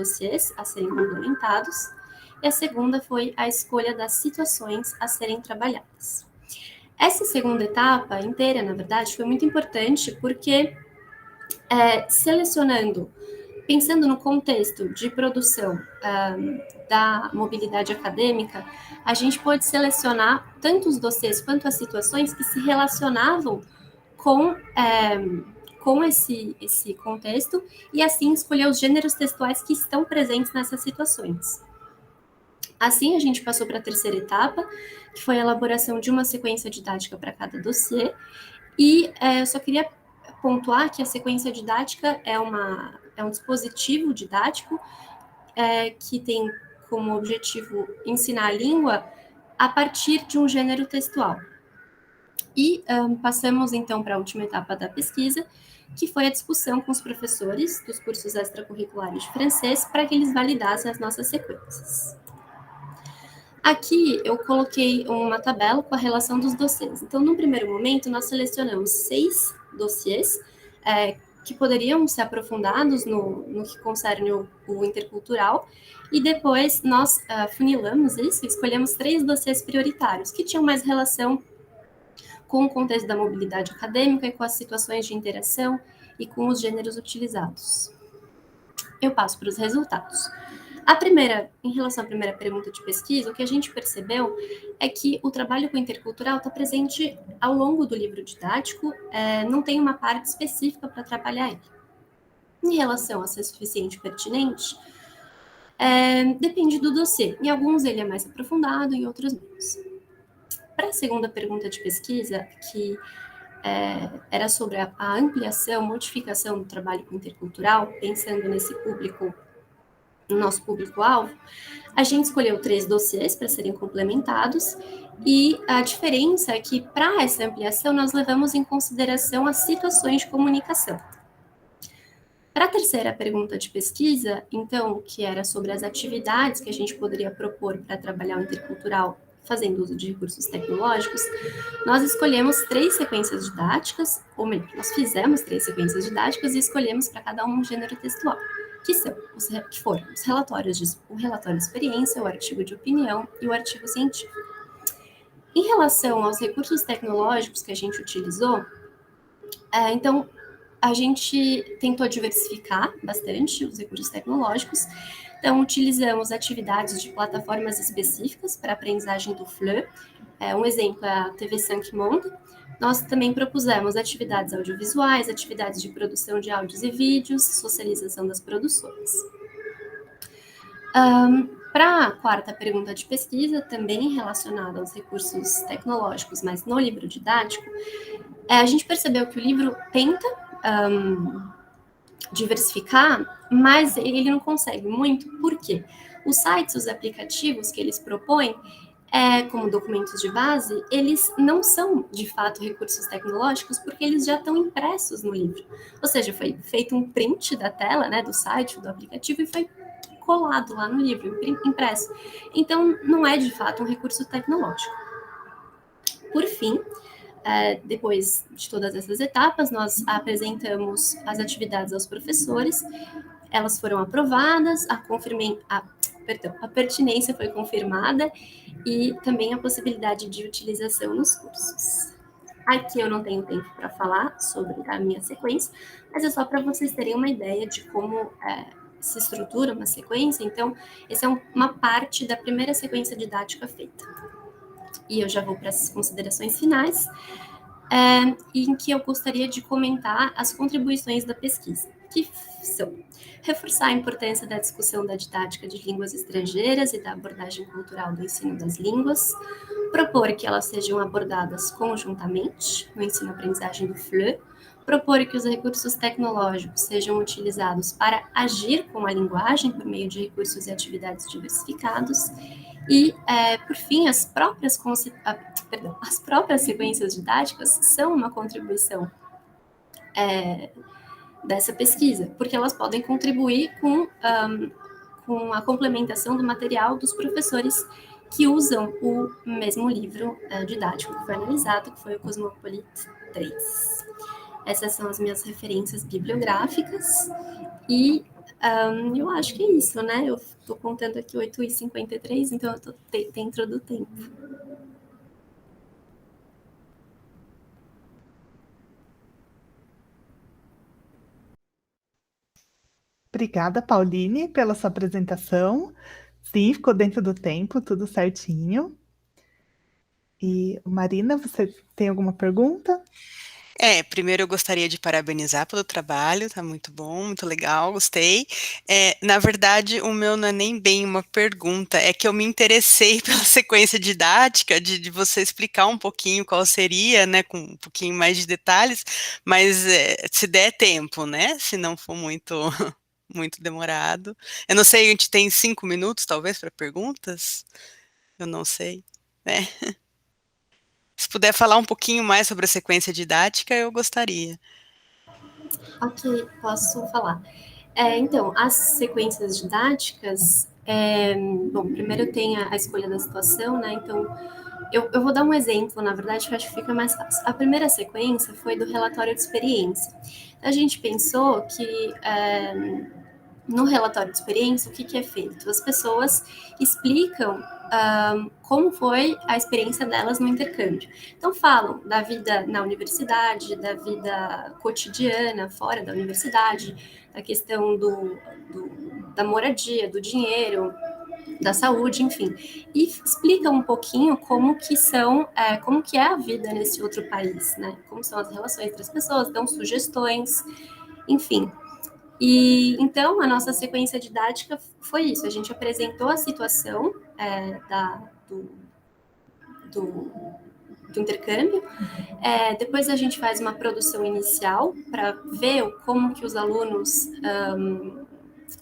dossiês a serem complementados, e a segunda foi a escolha das situações a serem trabalhadas. Essa segunda etapa inteira, na verdade, foi muito importante porque selecionando, pensando no contexto de produção da mobilidade acadêmica, a gente pôde selecionar tanto os dossiês quanto as situações que se relacionavam com esse contexto e assim escolher os gêneros textuais que estão presentes nessas situações. Assim, a gente passou para a terceira etapa, que foi a elaboração de uma sequência didática para cada dossiê, e eu só queria pontuar que a sequência didática é um dispositivo didático que tem como objetivo ensinar a língua a partir de um gênero textual. E passamos, então, para a última etapa da pesquisa, que foi a discussão com os professores dos cursos extracurriculares de francês para que eles validassem as nossas sequências. Aqui eu coloquei uma tabela com a relação dos dossiês. Então, no primeiro momento, nós selecionamos 6 dossiês que poderiam ser aprofundados no que concerne o intercultural, e depois nós funilamos isso e escolhemos 3 dossiês prioritários, que tinham mais relação com o contexto da mobilidade acadêmica e com as situações de interação e com os gêneros utilizados. Eu passo para os resultados. Em relação à primeira pergunta de pesquisa, o que a gente percebeu é que o trabalho com o intercultural está presente ao longo do livro didático, não tem uma parte específica para trabalhar ele. Em relação a ser suficiente e pertinente, depende do dossiê. Em alguns ele é mais aprofundado, em outros menos. Para a segunda pergunta de pesquisa, que era sobre a ampliação, modificação do trabalho com intercultural, pensando nesse público, no nosso público-alvo, a gente escolheu 3 dossiês para serem complementados, e a diferença é que, para essa ampliação, nós levamos em consideração as situações de comunicação. Para a terceira pergunta de pesquisa, então, que era sobre as atividades que a gente poderia propor para trabalhar o intercultural fazendo uso de recursos tecnológicos, nós escolhemos 3 sequências didáticas, ou melhor, nós fizemos 3 sequências didáticas e escolhemos para cada um gênero textual, que foram o relatório de experiência, o artigo de opinião e o artigo científico. Em relação aos recursos tecnológicos que a gente utilizou, então, a gente tentou diversificar bastante os recursos tecnológicos. Então, utilizamos atividades de plataformas específicas para a aprendizagem do FLE. Um exemplo é a TV 5 Monde. Nós também propusemos atividades audiovisuais, atividades de produção de áudios e vídeos, socialização das produções. Para a quarta pergunta de pesquisa, também relacionada aos recursos tecnológicos, mas no livro didático, a gente percebeu que o livro tenta diversificar, mas ele não consegue muito, porque os sites, os aplicativos que eles propõem, como documentos de base, eles não são, de fato, recursos tecnológicos, porque eles já estão impressos no livro. Ou seja, foi feito um print da tela, né, do site, do aplicativo, e foi colado lá no livro, impresso. Então, não é, de fato, um recurso tecnológico. Por fim, depois de todas essas etapas, nós apresentamos as atividades aos professores, elas foram aprovadas, a pertinência foi confirmada e também a possibilidade de utilização nos cursos. Aqui eu não tenho tempo para falar sobre a minha sequência, mas é só para vocês terem uma ideia de como se estrutura uma sequência. Então, essa é uma parte da primeira sequência didática feita. E eu já vou para as considerações finais, em que eu gostaria de comentar as contribuições da pesquisa, que são reforçar a importância da discussão da didática de línguas estrangeiras e da abordagem cultural do ensino das línguas, propor que elas sejam abordadas conjuntamente no ensino-aprendizagem do FLE, propor que os recursos tecnológicos sejam utilizados para agir com a linguagem por meio de recursos e atividades diversificados, e, por fim, as próprias sequências didáticas são uma contribuição dessa pesquisa, porque elas podem contribuir com a complementação do material dos professores que usam o mesmo livro didático que foi analisado, que foi o Cosmopolit 3. Essas são as minhas referências bibliográficas, e Eu acho que é isso, né? Eu estou contando aqui 8h53, então eu estou dentro do tempo. Obrigada, Pauline, pela sua apresentação. Sim, ficou dentro do tempo, tudo certinho. E, Marina, você tem alguma pergunta? Primeiro eu gostaria de parabenizar pelo trabalho, tá muito bom, muito legal, gostei. Na verdade, o meu não é nem bem uma pergunta, é que eu me interessei pela sequência didática, de você explicar um pouquinho qual seria, né, com um pouquinho mais de detalhes, mas se der tempo, né, se não for muito, muito demorado. Eu não sei, a gente tem 5 minutos, talvez, para perguntas? Eu não sei, né? Se puder falar um pouquinho mais sobre a sequência didática, eu gostaria. Ok, posso falar. Então, as sequências didáticas, bom, primeiro tem a escolha da situação, né? Então, eu vou dar um exemplo, na verdade, que eu acho que fica mais fácil. A primeira sequência foi do relatório de experiência. A gente pensou que no relatório de experiência, o que é feito? As pessoas explicam como foi a experiência delas no intercâmbio. Então, falam da vida na universidade, da vida cotidiana fora da universidade, da questão da moradia, do dinheiro, da saúde, enfim, e explica um pouquinho como que é a vida nesse outro país, né? Como são as relações entre as pessoas, dão sugestões, enfim. E então a nossa sequência didática foi isso. A gente apresentou a situação do, do, do intercâmbio. Depois a gente faz uma produção inicial para ver como que os alunos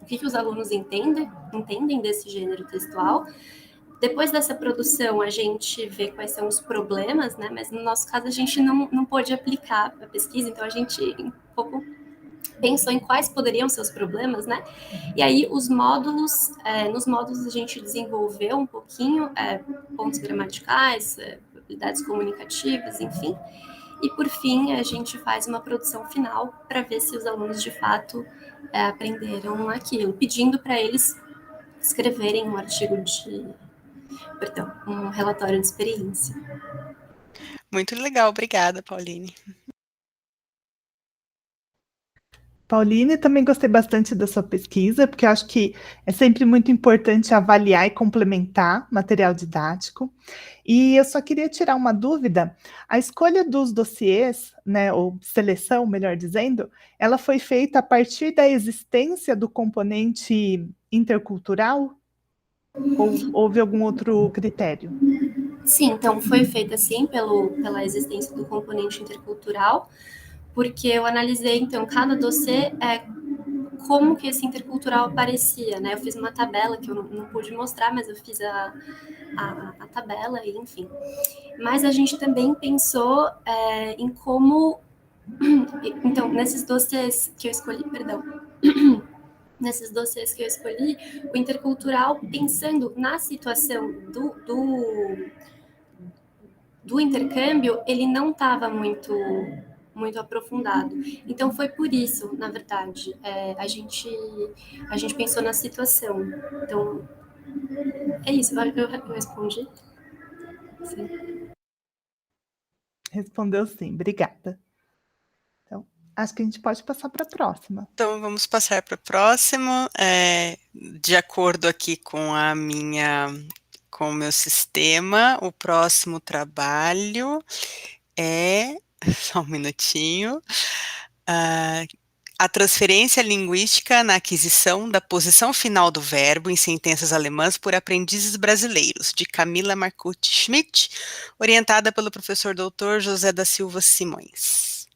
o que os alunos entendem desse gênero textual. Depois dessa produção, a gente vê quais são os problemas, né? Mas no nosso caso, a gente não pôde aplicar a pesquisa, então a gente um pouco pensou em quais poderiam ser os problemas, né? E aí os módulos, nos módulos a gente desenvolveu um pouquinho pontos gramaticais, habilidades comunicativas, enfim. E por fim a gente faz uma produção final para ver se os alunos de fato aprenderam aquilo, pedindo para eles escreverem um artigo perdão, um relatório de experiência. Muito legal, obrigada, Pauline. Pauline, também gostei bastante da sua pesquisa, porque eu acho que é sempre muito importante avaliar e complementar material didático. E eu só queria tirar uma dúvida: a escolha dos dossiês, né, ou seleção, melhor dizendo, ela foi feita a partir da existência do componente intercultural? Ou houve algum outro critério? Sim, então foi feita assim pela existência do componente intercultural, porque eu analisei então cada dossiê como que esse intercultural aparecia, né? Eu fiz uma tabela que eu não pude mostrar, mas eu fiz a tabela e enfim. Mas a gente também pensou em como então nesses dossiês que eu escolhi, perdão, nesses dossiês que eu escolhi, o intercultural pensando na situação do intercâmbio, ele não estava muito aprofundado. Então foi por isso, na verdade, a gente pensou na situação. Então é isso. Eu respondi. Sim. Respondeu sim, obrigada. Então, acho que a gente pode passar para a próxima. Então, vamos passar para o próximo. De acordo aqui com o meu sistema, o próximo trabalho é, só um minutinho, ah, a transferência linguística na aquisição da posição final do verbo em sentenças alemãs por aprendizes brasileiros, de Camila Marcucci Schmidt, orientada pelo professor doutor José da Silva Simões.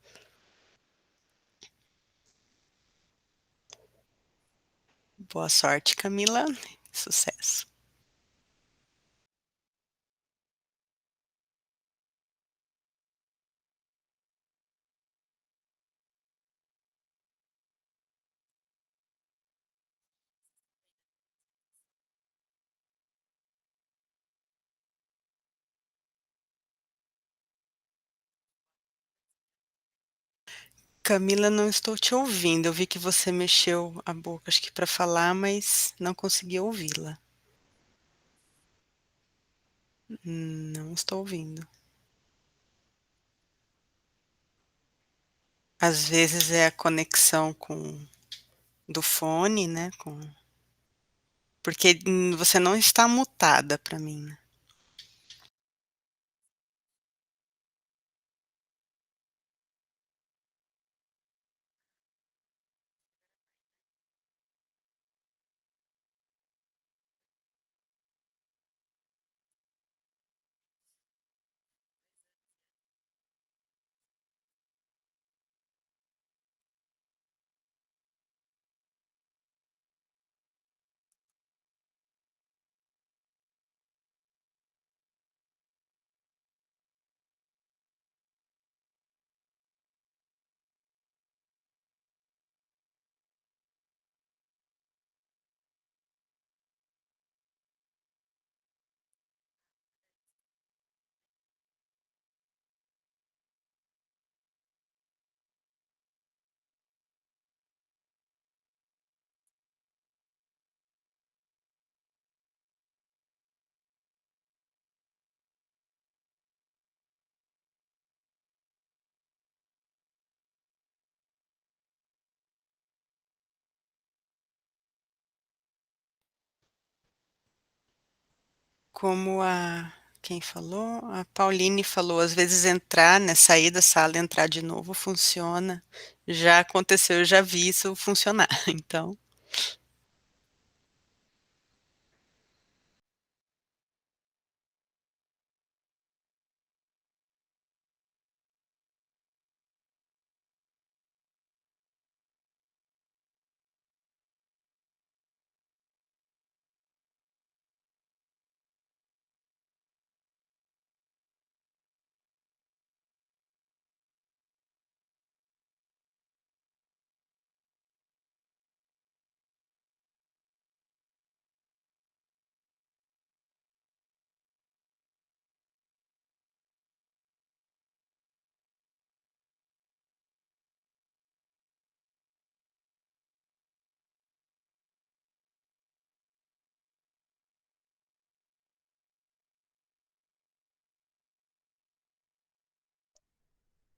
Boa sorte, Camila. Sucesso. Camila, não estou te ouvindo. Eu vi que você mexeu a boca, acho que para falar, mas não consegui ouvi-la. Não estou ouvindo. Às vezes é a conexão com do fone, né? Porque você não está mutada para mim, né? Como quem falou? A Pauline falou, às vezes entrar, né, sair da sala e entrar de novo funciona. Já aconteceu, eu já vi isso funcionar. Então,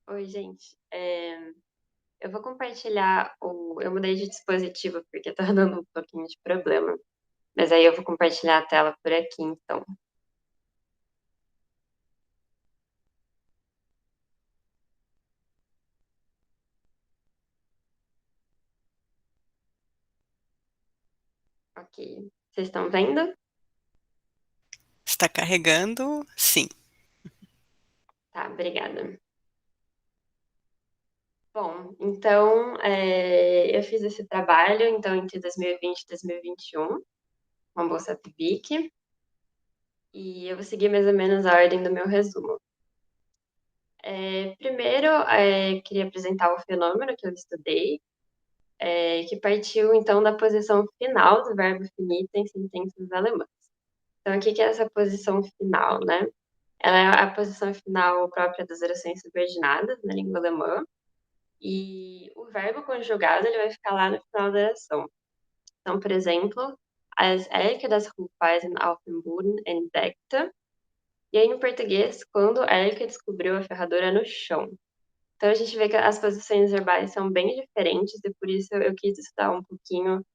Oi, gente. Eu vou compartilhar Eu mudei de dispositivo porque tá dando um pouquinho de problema. Mas aí eu vou compartilhar a tela por aqui, então. Ok. Vocês estão vendo? está carregando? Sim. Tá, obrigada. Bom, então eu fiz esse trabalho então entre 2020 e 2021, com a Bolsa PIBIC, e eu vou seguir mais ou menos a ordem do meu resumo. Primeiro, queria apresentar o fenômeno que eu estudei, que partiu então da posição final do verbo finito em sentenças alemãs. Então, o que que é essa posição final, né? Ela é a posição final própria das orações subordinadas na língua alemã, e o verbo conjugado ele vai ficar lá no final da oração. Então, por exemplo, as Elke das Hufeisen auf dem Boden entdeckte, e aí no português, quando Elke descobriu a ferradura no chão. Então a gente vê que as posições verbais são bem diferentes e por isso eu quis estudar um pouquinho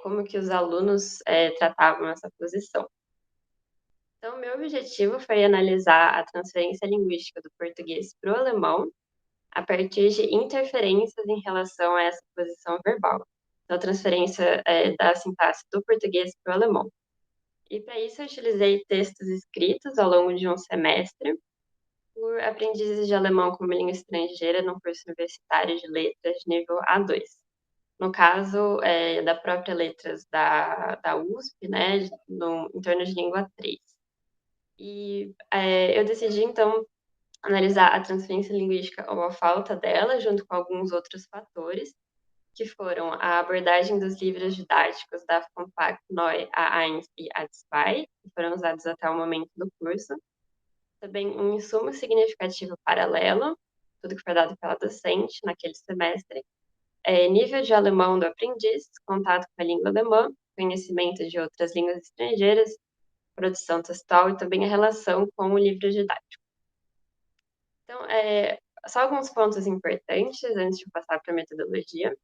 como que os alunos tratavam essa posição. Então, meu objetivo foi analisar a transferência linguística do português para o alemão a partir de interferências em relação a essa posição verbal. Então, a transferência da sintaxe do português para o alemão. E para isso eu utilizei textos escritos ao longo de um semestre por aprendizes de alemão como língua estrangeira no curso universitário de letras de nível A2. No caso da própria letras da USP, né, em torno de língua 3. E eu decidi, então, analisar a transferência linguística ou a falta dela, junto com alguns outros fatores, que foram a abordagem dos livros didáticos da Compact Neu A1 e A2, que foram usados até o momento do curso. Também um insumo significativo paralelo, tudo que foi dado pela docente naquele semestre, nível de alemão do aprendiz, contato com a língua alemã, conhecimento de outras línguas estrangeiras, produção textual e também a relação com o livro didático. Então, só alguns pontos importantes antes de passar para a metodologia.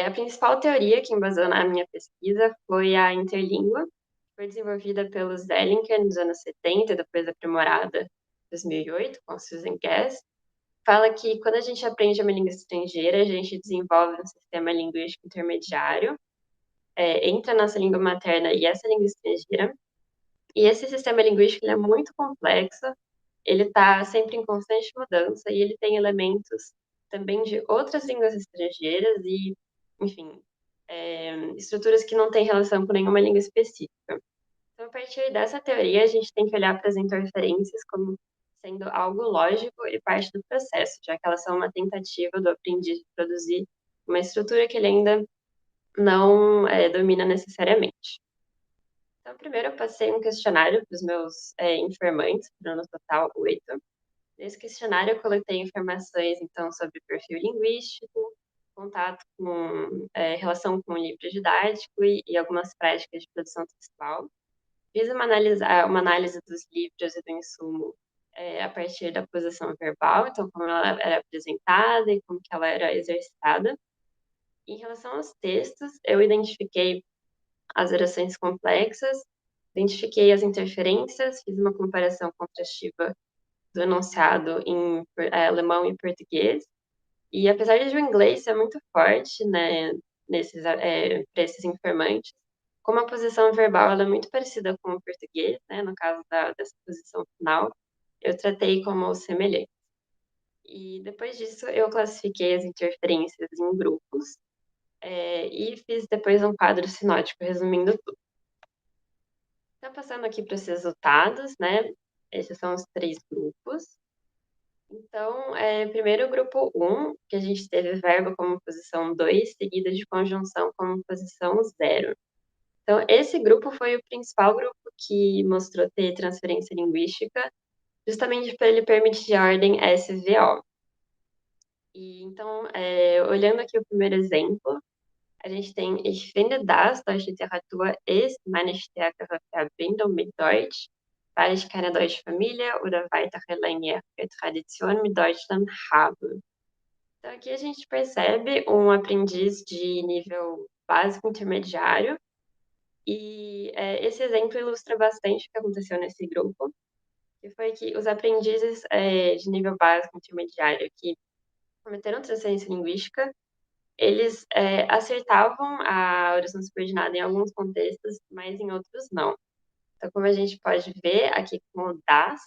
A principal teoria que embasou na minha pesquisa foi a interlíngua, que foi desenvolvida pelo Zellinger nos anos 70, depois aprimorada em 2008 com Susan Guest. Fala que quando a gente aprende uma língua estrangeira, a gente desenvolve um sistema linguístico intermediário entre a nossa língua materna e essa língua estrangeira. E esse sistema linguístico ele é muito complexo, ele está sempre em constante mudança e ele tem elementos também de outras línguas estrangeiras e, enfim, estruturas que não têm relação com nenhuma língua específica. Então, a partir dessa teoria, a gente tem que olhar para as interferências como sendo algo lógico e parte do processo, já que elas são uma tentativa do aprendiz de produzir uma estrutura que ele ainda não domina necessariamente. Então, primeiro eu passei um questionário para os meus informantes, no total 8. Nesse questionário eu coletei informações, então, sobre perfil linguístico, contato com relação com o livro didático e algumas práticas de produção textual. Fiz uma análise dos livros e do insumo a partir da posição verbal, então como ela era apresentada e como que ela era exercitada. Em relação aos textos, eu identifiquei as orações complexas, identifiquei as interferências, fiz uma comparação contrastiva do enunciado em alemão e português. E apesar de o inglês ser muito forte, né, para esses informantes, como a posição verbal ela é muito parecida com o português, né, no caso dessa posição final, eu tratei como semelhante. E depois disso, eu classifiquei as interferências em grupos e fiz depois um quadro sinótico resumindo tudo. Então, passando aqui para os resultados, né, esses são os 3 grupos. Então, primeiro o grupo 1, que a gente teve verbo como posição 2, seguida de conjunção como posição 0. Então, esse grupo foi o principal grupo que mostrou ter transferência linguística, justamente para ele permitir a ordem SVO. E, então, olhando aqui o primeiro exemplo, a gente tem Ich finde, dass deutsche Literatur ist meine stärkere Verbindung mit Deutsch, weil ich keine deutsche Familie oder weitere langjährige Tradition mit Deutschland habe. Então, aqui a gente percebe um aprendiz de nível básico intermediário, e esse exemplo ilustra bastante o que aconteceu nesse grupo, que foi que os aprendizes de nível básico intermediário que cometeram transferência linguística, eles acertavam a oração subordinada em alguns contextos, mas em outros não. Então, como a gente pode ver aqui com o das,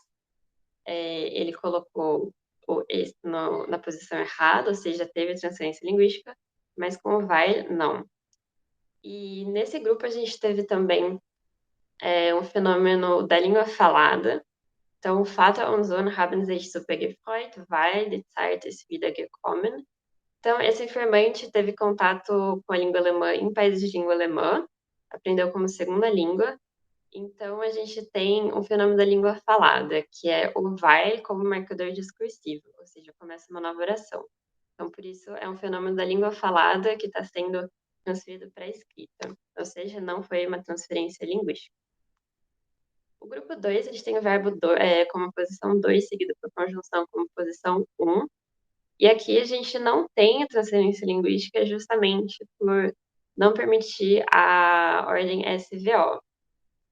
ele colocou o es na posição errada, ou seja, teve transferência linguística, mas com o weil, não. E nesse grupo a gente teve também um fenômeno da língua falada. Então, Vater und Sohn haben sich super gefreut, weil die Zeit ist wieder gekommen. Então, esse informante teve contato com a língua alemã em países de língua alemã, aprendeu como segunda língua. Então, a gente tem um fenômeno da língua falada, que é o weil como marcador discursivo, ou seja, começa uma nova oração. Então, por isso, é um fenômeno da língua falada que está sendo transferido para a escrita, ou seja, não foi uma transferência linguística. O grupo 2, a gente tem o verbo como posição 2, seguido por conjunção como posição 1. E aqui a gente não tem a transferência linguística justamente por não permitir a ordem SVO.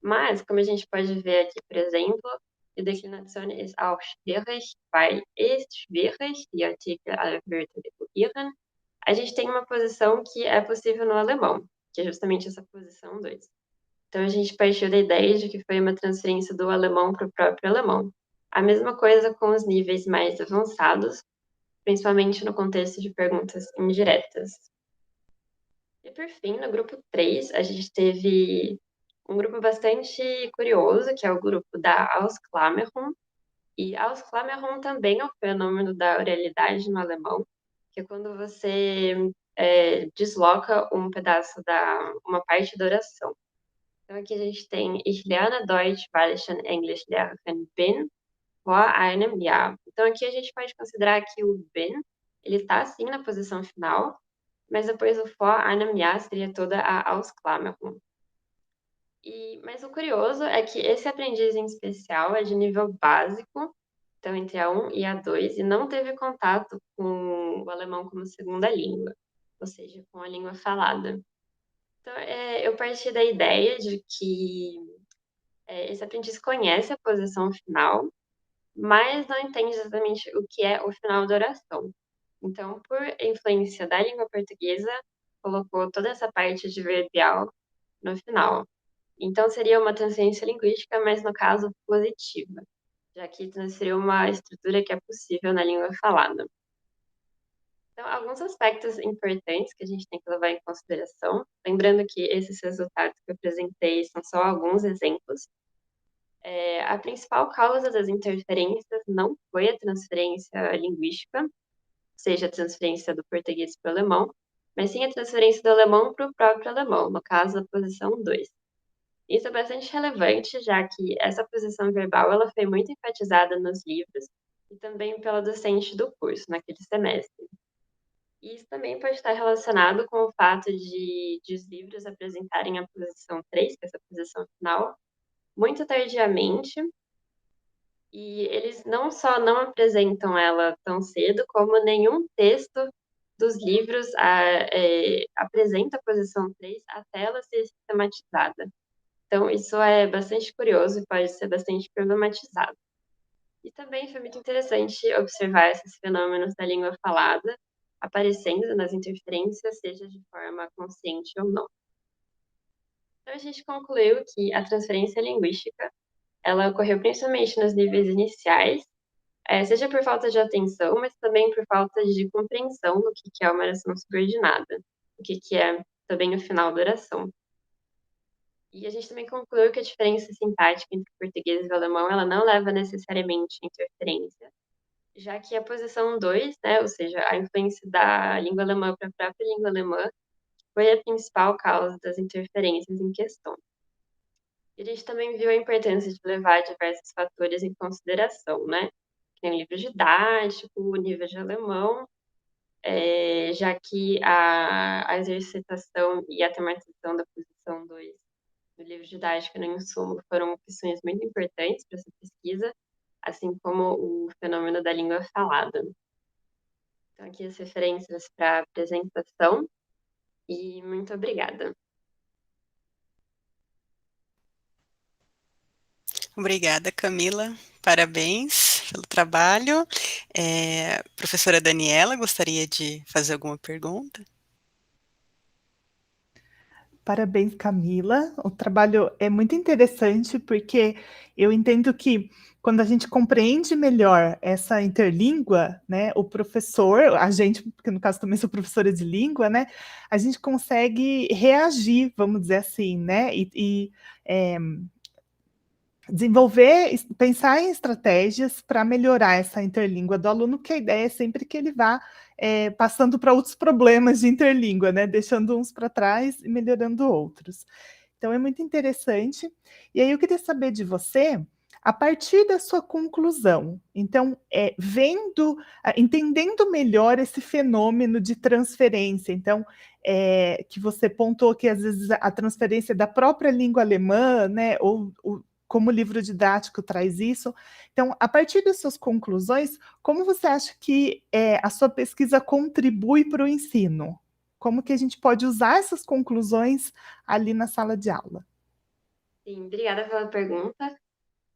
Mas, como a gente pode ver aqui, por exemplo, die Deklination ist auch schwierig, weil ist schwierig, die Artikel alle Wörter regulieren. A gente tem uma posição que é possível no alemão, que é justamente essa posição 2. Então, a gente partiu da ideia de que foi uma transferência do alemão para o próprio alemão. A mesma coisa com os níveis mais avançados, principalmente no contexto de perguntas indiretas. E, por fim, no grupo 3, a gente teve um grupo bastante curioso, que é o grupo da Ausklammerung. E Ausklammerung também é um fenômeno da oralidade no alemão, que é quando você desloca um pedaço uma parte da oração. Então, aqui a gente tem Ich lerne Deutsch, weil ich schon Englischlehrerin bin, vor einem Jahr. Então, aqui a gente pode considerar que o bin, ele está, sim, na posição final, mas depois o vor einem Ja seria toda a Ausklammerung. Mas o curioso é que esse aprendiz em especial é de nível básico, então entre A1 e A2, e não teve contato com o alemão como segunda língua, ou seja, com a língua falada. Então, eu parti da ideia de que esse aprendiz conhece a posição final, mas não entende exatamente o que é o final da oração. Então, por influência da língua portuguesa, colocou toda essa parte adverbial no final. Então, seria uma transferência linguística, mas no caso positiva, já que transferiu uma estrutura que é possível na língua falada. Então, alguns aspectos importantes que a gente tem que levar em consideração, lembrando que esses resultados que eu apresentei são só alguns exemplos. A principal causa das interferências não foi a transferência linguística, seja a transferência do português para o alemão, mas sim a transferência do alemão para o próprio alemão, no caso, a posição 2. Isso é bastante relevante, já que essa posição verbal ela foi muito enfatizada nos livros e também pela docente do curso, naquele semestre. E isso também pode estar relacionado com o fato de os livros apresentarem a posição 3, que é essa posição final, muito tardiamente, e eles não só não apresentam ela tão cedo, como nenhum texto dos livros apresenta a posição 3 até ela ser sistematizada. Então, isso é bastante curioso e pode ser bastante problematizado. E também foi muito interessante observar esses fenômenos da língua falada aparecendo nas interferências, seja de forma consciente ou não. Então, a gente concluiu que a transferência linguística ela ocorreu principalmente nos níveis iniciais, seja por falta de atenção, mas também por falta de compreensão do que é uma oração subordinada, o que é também o final da oração. E a gente também concluiu que a diferença sintática entre o português e o alemão ela não leva necessariamente a interferência, já que a posição 2, né, ou seja, a influência da língua alemã para a própria língua alemã, foi a principal causa das interferências em questão. E a gente também viu a importância de levar diversos fatores em consideração, né? Que tem o livro didático, o nível de alemão, já que a exercitação e a tematização da posição 2 do livro didático no insumo foram questões muito importantes para essa pesquisa, assim como o fenômeno da língua falada. Então, aqui as referências para a apresentação e muito obrigada. Obrigada, Camila. Parabéns pelo trabalho. Professora Daniela, gostaria de fazer alguma pergunta? Parabéns, Camila. O trabalho é muito interessante porque eu entendo que quando a gente compreende melhor essa interlíngua, né, o professor, a gente, porque no caso também sou professora de língua, né, a gente consegue reagir, vamos dizer assim, né, desenvolver, pensar em estratégias para melhorar essa interlíngua do aluno, que a ideia é sempre que ele vá passando para outros problemas de interlíngua, né? Deixando uns para trás e melhorando outros. Então é muito interessante. E aí eu queria saber de você, a partir da sua conclusão, então, entendendo melhor esse fenômeno de transferência, então, que você pontuou que às vezes a transferência da própria língua alemã, né, ou como o livro didático traz isso. Então, a partir das suas conclusões, como você acha que a sua pesquisa contribui para o ensino? Como que a gente pode usar essas conclusões ali na sala de aula? Sim, obrigada pela pergunta.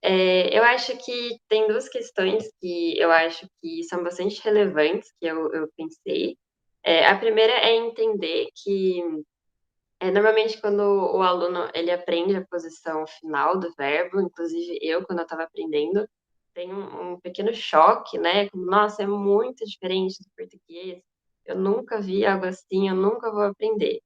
Eu acho que tem duas questões que eu acho que são bastante relevantes, que eu pensei. A primeira é entender que normalmente quando o aluno ele aprende a posição final do verbo, inclusive eu, quando eu estava aprendendo, tem um pequeno choque, né? Como, nossa, é muito diferente do português, eu nunca vi algo assim, eu nunca vou aprender.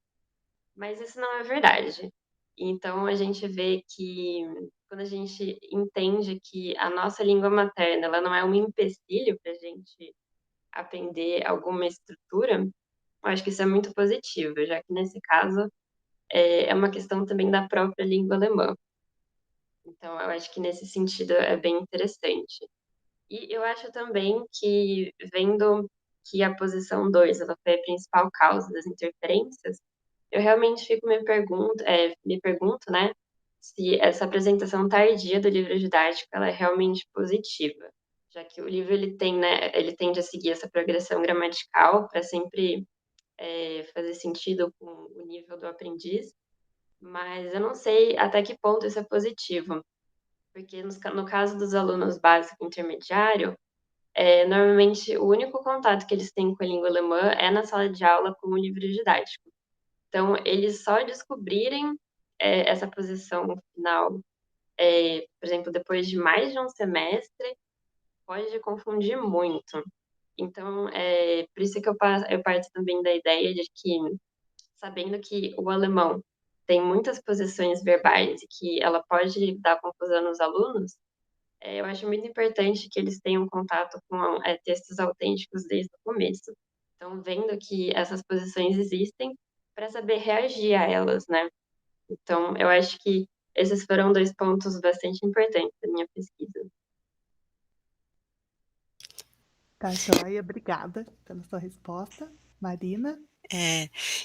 Mas isso não é verdade. Então a gente vê que quando a gente entende que a nossa língua materna ela não é um empecilho para a gente aprender alguma estrutura, eu acho que isso é muito positivo, já que nesse caso é uma questão também da própria língua alemã. Então, eu acho que nesse sentido é bem interessante. E eu acho também que, vendo que a posição 2 ela foi a principal causa das interferências, eu realmente fico me pergunto, né, se essa apresentação tardia do livro didático ela é realmente positiva, já que o livro ele tem, né, ele tende a seguir essa progressão gramatical para sempre fazer sentido com o nível do aprendiz, mas eu não sei até que ponto isso é positivo, porque no caso dos alunos básico e intermediário, normalmente o único contato que eles têm com a língua alemã é na sala de aula com o livro didático. Então, eles só descobrirem essa posição final, por exemplo, depois de mais de um semestre, pode confundir muito. Então, por isso que eu parto também da ideia de que, sabendo que o alemão tem muitas posições verbais e que ela pode dar confusão nos alunos, eu acho muito importante que eles tenham contato com textos autênticos desde o começo. Então, vendo que essas posições existem, para saber reagir a elas, né? Então, eu acho que esses foram 2 pontos bastante importantes da minha pesquisa. Tá joia, obrigada pela sua resposta. Marina?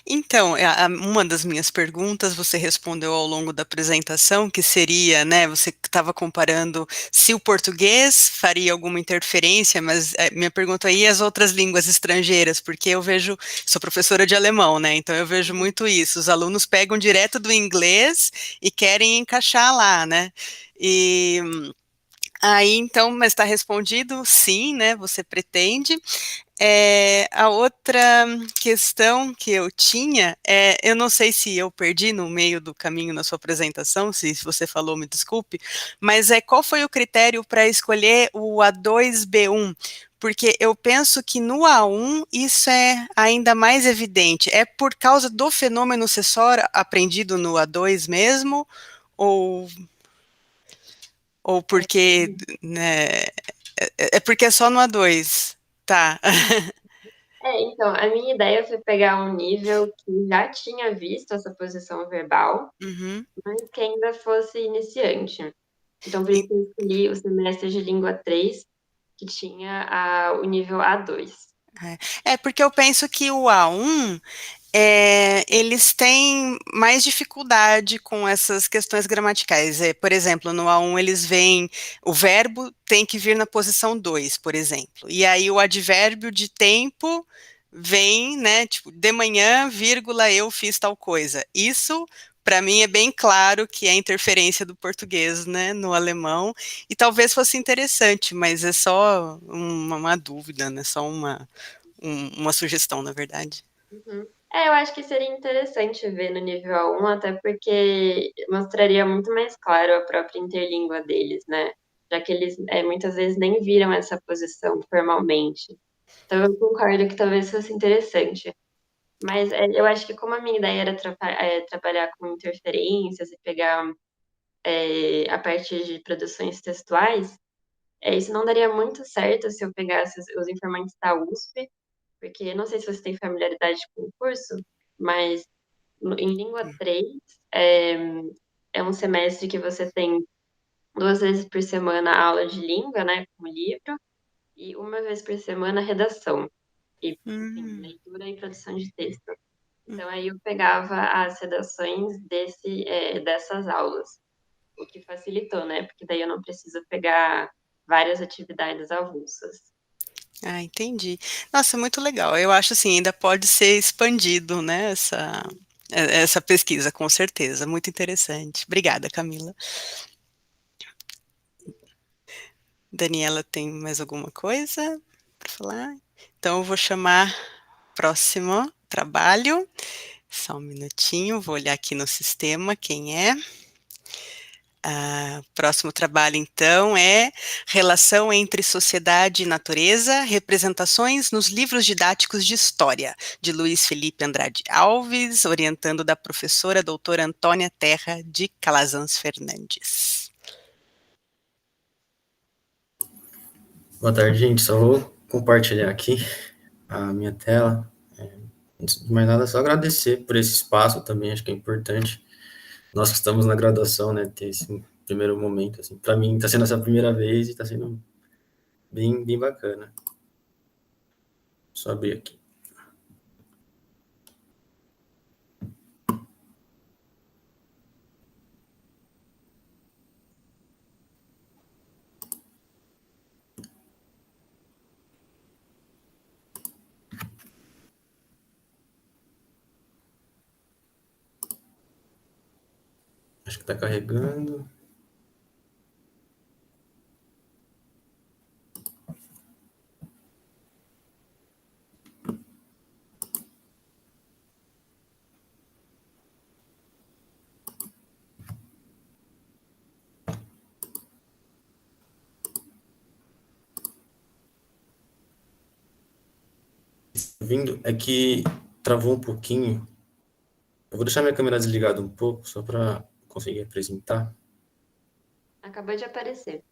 Então, uma das minhas perguntas você respondeu ao longo da apresentação, que seria, né, você estava comparando se o português faria alguma interferência, mas minha pergunta aí é as outras línguas estrangeiras, porque eu vejo, sou professora de alemão, né, então eu vejo muito isso, os alunos pegam direto do inglês e querem encaixar lá, né, e aí, então, mas está respondido, sim, né, você pretende. A outra questão que eu tinha, eu não sei se eu perdi no meio do caminho na sua apresentação, se você falou, me desculpe, mas qual foi o critério para escolher o A2B1? Porque eu penso que no A1 isso é ainda mais evidente. É por causa do fenômeno sucessório aprendido no A2 mesmo? Ou, ou porque, né, porque é só no A2? Tá. Então, a minha ideia foi pegar um nível que já tinha visto essa posição verbal, Uhum. mas que ainda fosse iniciante. Então, por isso que eu escolhi o semestre de língua 3, que tinha o nível A2. Porque eu penso que o A1, eles têm mais dificuldade com essas questões gramaticais. Por exemplo, no A1 eles veem, o verbo tem que vir na posição 2, por exemplo. E aí o advérbio de tempo vem, né, tipo, de manhã, vírgula, eu fiz tal coisa. Isso, para mim, é bem claro que é interferência do português, né, no alemão. E talvez fosse interessante, mas é só uma dúvida, né, só uma sugestão, na verdade. Uhum. Eu acho que seria interessante ver no nível A1, até porque mostraria muito mais claro a própria interlíngua deles, né? Já que eles muitas vezes nem viram essa posição formalmente. Então eu concordo que talvez fosse interessante. Mas eu acho que como a minha ideia era trabalhar com interferências e pegar a partir de produções textuais, isso não daria muito certo se eu pegasse os informantes da USP, porque não sei se você tem familiaridade com o curso, mas em língua 3 é, é um semestre que você tem 2 vezes por semana aula de língua, né, com o livro, e uma vez por semana redação, e, enfim, Hum, leitura e produção de texto. Então, aí eu pegava as redações dessas aulas, o que facilitou, né, porque daí eu não preciso pegar várias atividades avulsas. entendi. Nossa, muito legal. Eu acho assim, ainda pode ser expandido, né, essa pesquisa, com certeza. Muito interessante. Obrigada, Camila. Daniela, tem mais alguma coisa para falar? Então, eu vou chamar próximo trabalho. Só um minutinho, vou olhar aqui no sistema quem é. Próximo trabalho, então, é Relação entre Sociedade e Natureza, Representações nos Livros Didáticos de História, de Luiz Felipe Andrade Alves, orientando da professora doutora Antônia Terra de Calazans Fernandes. Boa tarde, gente. Só vou compartilhar aqui a minha tela. Antes de mais nada, só agradecer por esse espaço também, acho que é importante. Nós que estamos na graduação, né, ter esse primeiro momento, assim. Para mim, está sendo essa primeira vez e está sendo bem bacana. Só abrir aqui. Acho que está carregando. Vindo é que travou um pouquinho. Eu vou deixar minha câmera desligada um pouco, só para conseguir apresentar. Acabou de aparecer.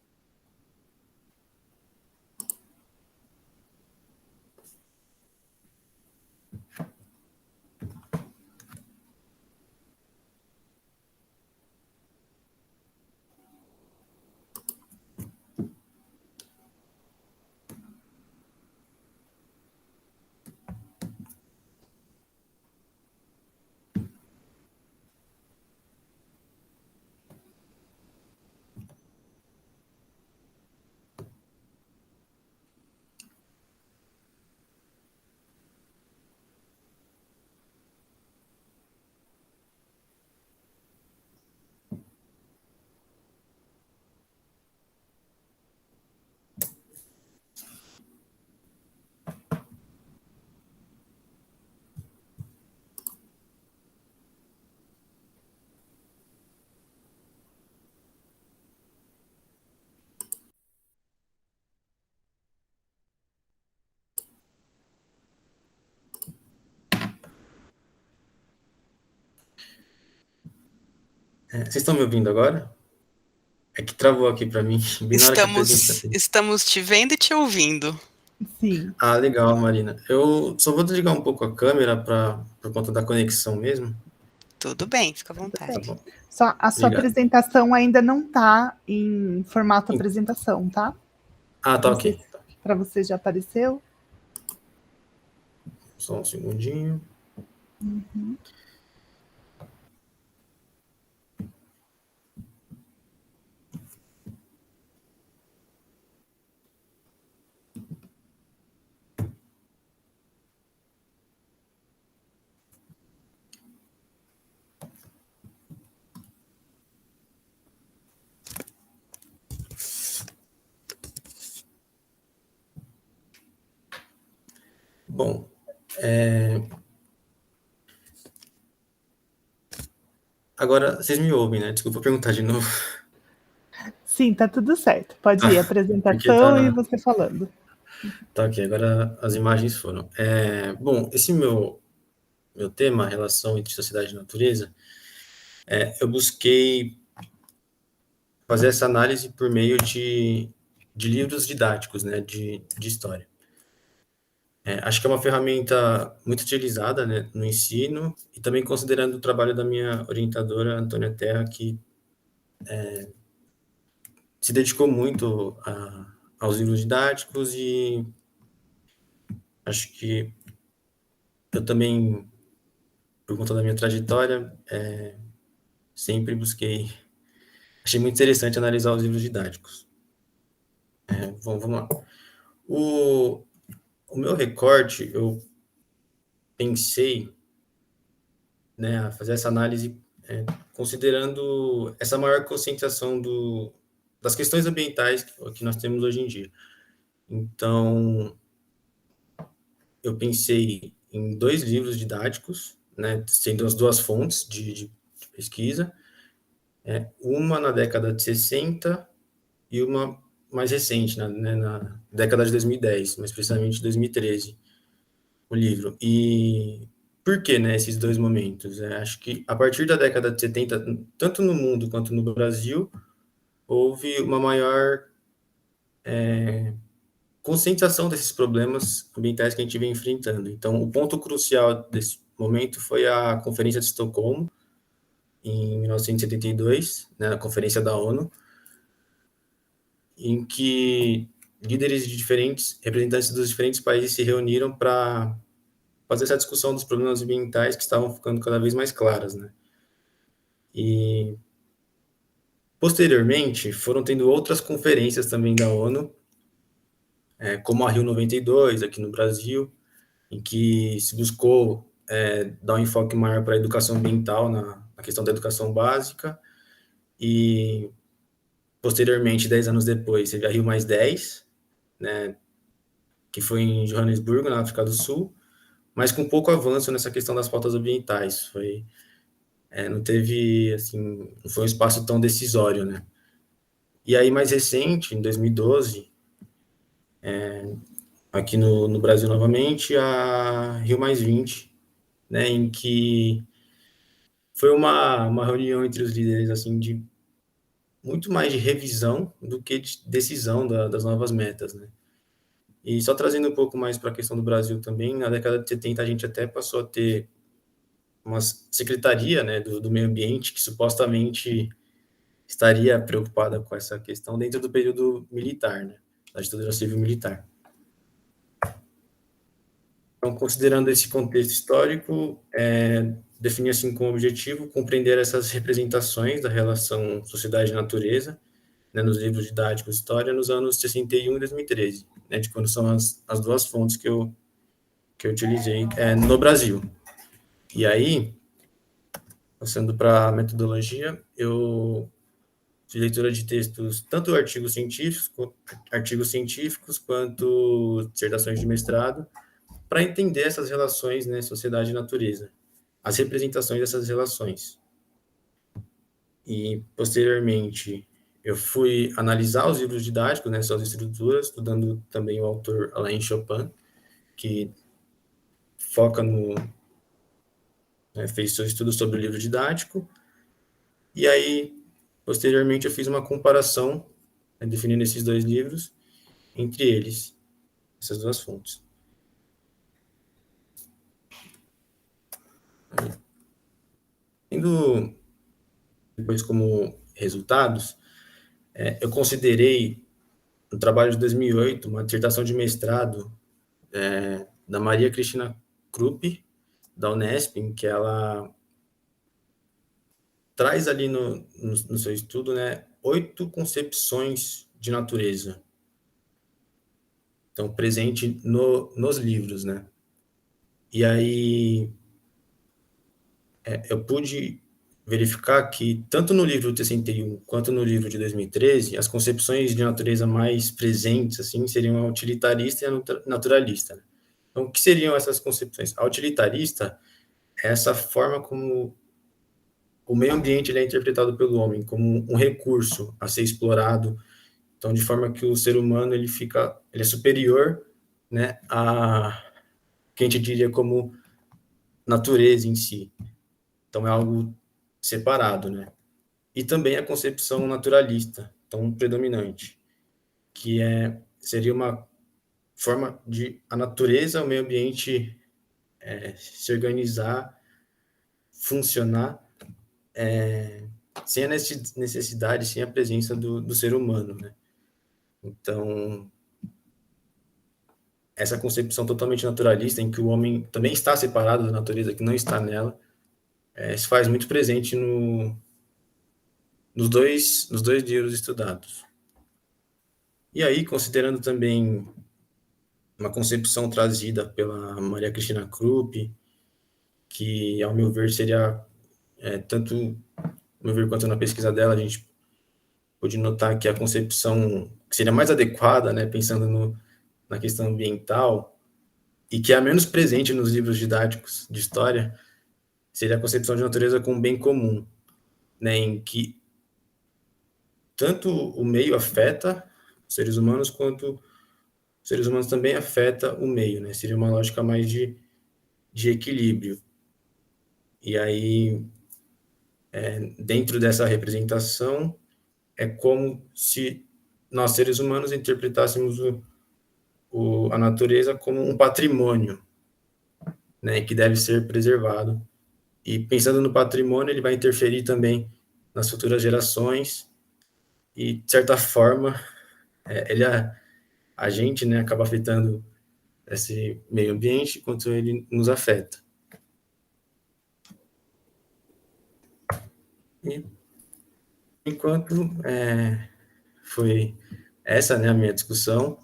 Vocês estão me ouvindo agora? É que travou aqui para mim, bem na hora que apresentei. Estamos te vendo e te ouvindo. Sim. Ah, legal, Marina. Eu só vou desligar um pouco a câmera por conta da conexão mesmo. Tudo bem, fica à Tá vontade. bom. Só a sua Obrigado. apresentação ainda não está em formato apresentação, tá? Ah, tá Não ok. sei se para você já apareceu. Só um segundinho. Uhum. Bom, agora vocês me ouvem, né? Desculpa perguntar de novo. Sim, tá tudo certo. Pode ir, apresentação e você falando. Tá ok, agora as imagens foram. Bom, esse meu tema, a relação entre sociedade e natureza, eu busquei fazer essa análise por meio de livros didáticos, né, de história. Acho que é uma ferramenta muito utilizada, né, no ensino, e também considerando o trabalho da minha orientadora, Antônia Terra, que se dedicou muito aos livros didáticos, e acho que eu também, por conta da minha trajetória, sempre busquei. Achei muito interessante analisar os livros didáticos. Vamos lá. O meu recorte, eu pensei, né, a fazer essa análise considerando essa maior concentração das questões ambientais que nós temos hoje em dia. Então, eu pensei em 2 livros didáticos, né, sendo as 2 fontes de pesquisa, uma na década de 60 e uma mais recente, né, na década de 2010, mais precisamente 2013, o livro. E por que, né, esses 2 momentos? Acho que a partir da década de 70, tanto no mundo quanto no Brasil, houve uma maior concentração desses problemas ambientais que a gente vem enfrentando. Então, o ponto crucial desse momento foi a Conferência de Estocolmo, em 1972, né, a Conferência da ONU, em que líderes de diferentes, representantes dos diferentes países se reuniram para fazer essa discussão dos problemas ambientais que estavam ficando cada vez mais claras, né? E, posteriormente, foram tendo outras conferências também da ONU, como a Rio 92, aqui no Brasil, em que se buscou dar um enfoque maior para a educação ambiental na questão da educação básica, e, posteriormente, 10 anos depois, teve a Rio mais 10, né, que foi em Joanesburgo, na África do Sul, mas com pouco avanço nessa questão das pautas ambientais. Não teve, assim, não foi um espaço tão decisório, né? E aí, mais recente, em 2012, aqui no Brasil novamente, a Rio mais 20, né, em que foi uma reunião entre os líderes, assim, de muito mais de revisão do que de decisão das novas metas, né? E só trazendo um pouco mais para a questão do Brasil também, na década de 70 a gente até passou a ter uma secretaria, né, do meio ambiente que supostamente estaria preocupada com essa questão dentro do período militar, né, da ditadura civil-militar. Então, considerando esse contexto histórico, definir assim como objetivo compreender essas representações da relação sociedade e natureza, né, nos livros didáticos de história nos anos 61 e 2013, né, de quando são as duas fontes que eu utilizei no Brasil. E aí, passando para a metodologia, eu fiz leitura de textos, tanto artigos científicos quanto dissertações de mestrado, para entender essas relações, né, sociedade e natureza, as representações dessas relações. E, posteriormente, eu fui analisar os livros didáticos, né, suas estruturas, estudando também o autor Alain Chopin, que foca fez seu estudo sobre o livro didático, e aí, posteriormente, eu fiz uma comparação, né, definindo esses dois livros, entre eles, essas duas fontes. Tendo depois como resultados, eu considerei no trabalho de 2008, uma dissertação de mestrado da Maria Cristina Krupp, da Unesp, em que ela traz ali no seu estudo, né, 8 concepções de natureza. Então, presente nos livros, né? E aí, eu pude verificar que, tanto no livro de 61 quanto no livro de 2013, as concepções de natureza mais presentes, assim, seriam a utilitarista e a naturalista. Então, o que seriam essas concepções? A utilitarista é essa forma como o meio ambiente ele é interpretado pelo homem, como um recurso a ser explorado, então, de forma que o ser humano ele é superior, né, a que a gente diria como natureza em si. Então, é algo separado, né? E também a concepção naturalista, tão predominante, que seria uma forma de a natureza, o meio ambiente se organizar, funcionar, sem a necessidade, sem a presença do ser humano, né? Então, essa concepção totalmente naturalista, em que o homem também está separado da natureza, que não está nela, se faz muito presente nos dois livros estudados. E aí, considerando também uma concepção trazida pela Maria Cristina Krupp, que, ao meu ver, seria, tanto no meu ver quanto na pesquisa dela, a gente pôde notar que a concepção que seria mais adequada, né, pensando na questão ambiental, e que é a menos presente nos livros didáticos de história, seria a concepção de natureza como bem comum, né, em que tanto o meio afeta os seres humanos, quanto os seres humanos também afeta o meio, né? Seria uma lógica mais de equilíbrio. E aí, dentro dessa representação, é como se nós, seres humanos, interpretássemos a natureza como um patrimônio, né, que deve ser preservado. E pensando no patrimônio, ele vai interferir também nas futuras gerações e, de certa forma, ele a gente, né, acaba afetando esse meio ambiente, quanto ele nos afeta. E, enquanto foi essa, né, a minha discussão,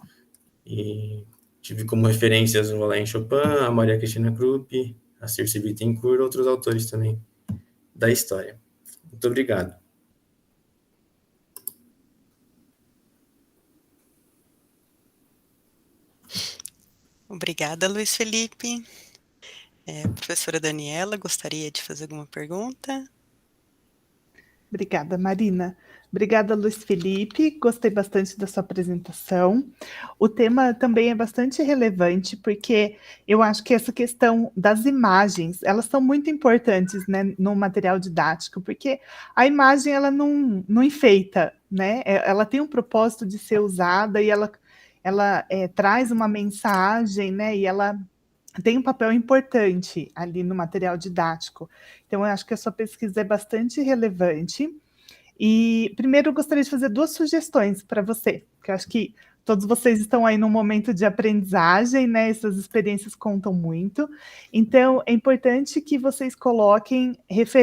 e tive como referências o Alain Chopin, a Maria Cristina Krupp, a Circe Bittencourt, outros autores também da história. Muito obrigado. Obrigada, Luiz Felipe. Professora Daniela, gostaria de fazer alguma pergunta? Obrigada, Marina. Obrigada, Luiz Felipe. Gostei bastante da sua apresentação. O tema também é bastante relevante, porque eu acho que essa questão das imagens, elas são muito importantes, né, no material didático, porque a imagem, ela não enfeita, né? Ela tem um propósito de ser usada e ela traz uma mensagem, né? E ela tem um papel importante ali no material didático. Então, eu acho que a sua pesquisa é bastante relevante. E, primeiro, eu gostaria de fazer 2 sugestões para você, porque eu acho que todos vocês estão aí num momento de aprendizagem, né? Essas experiências contam muito. Então, é importante que vocês coloquem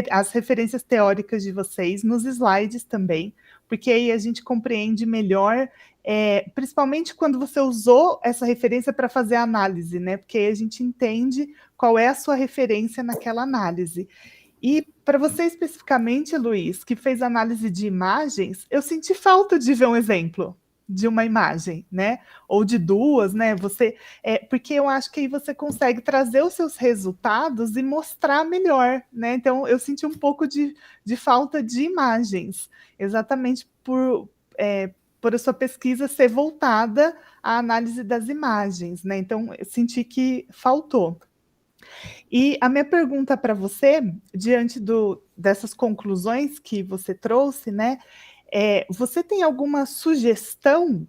as referências teóricas de vocês nos slides também, porque aí a gente compreende melhor, principalmente quando você usou essa referência para fazer a análise, né? Porque aí a gente entende qual é a sua referência naquela análise. E para você especificamente, Luiz, que fez análise de imagens, eu senti falta de ver um exemplo de uma imagem, né? Ou de 2, né? Porque eu acho que aí você consegue trazer os seus resultados e mostrar melhor, né? Então, eu senti um pouco de falta de imagens, exatamente por a sua pesquisa ser voltada à análise das imagens, né? Então, eu senti que faltou. E a minha pergunta para você, diante dessas conclusões que você trouxe, né, você tem alguma sugestão?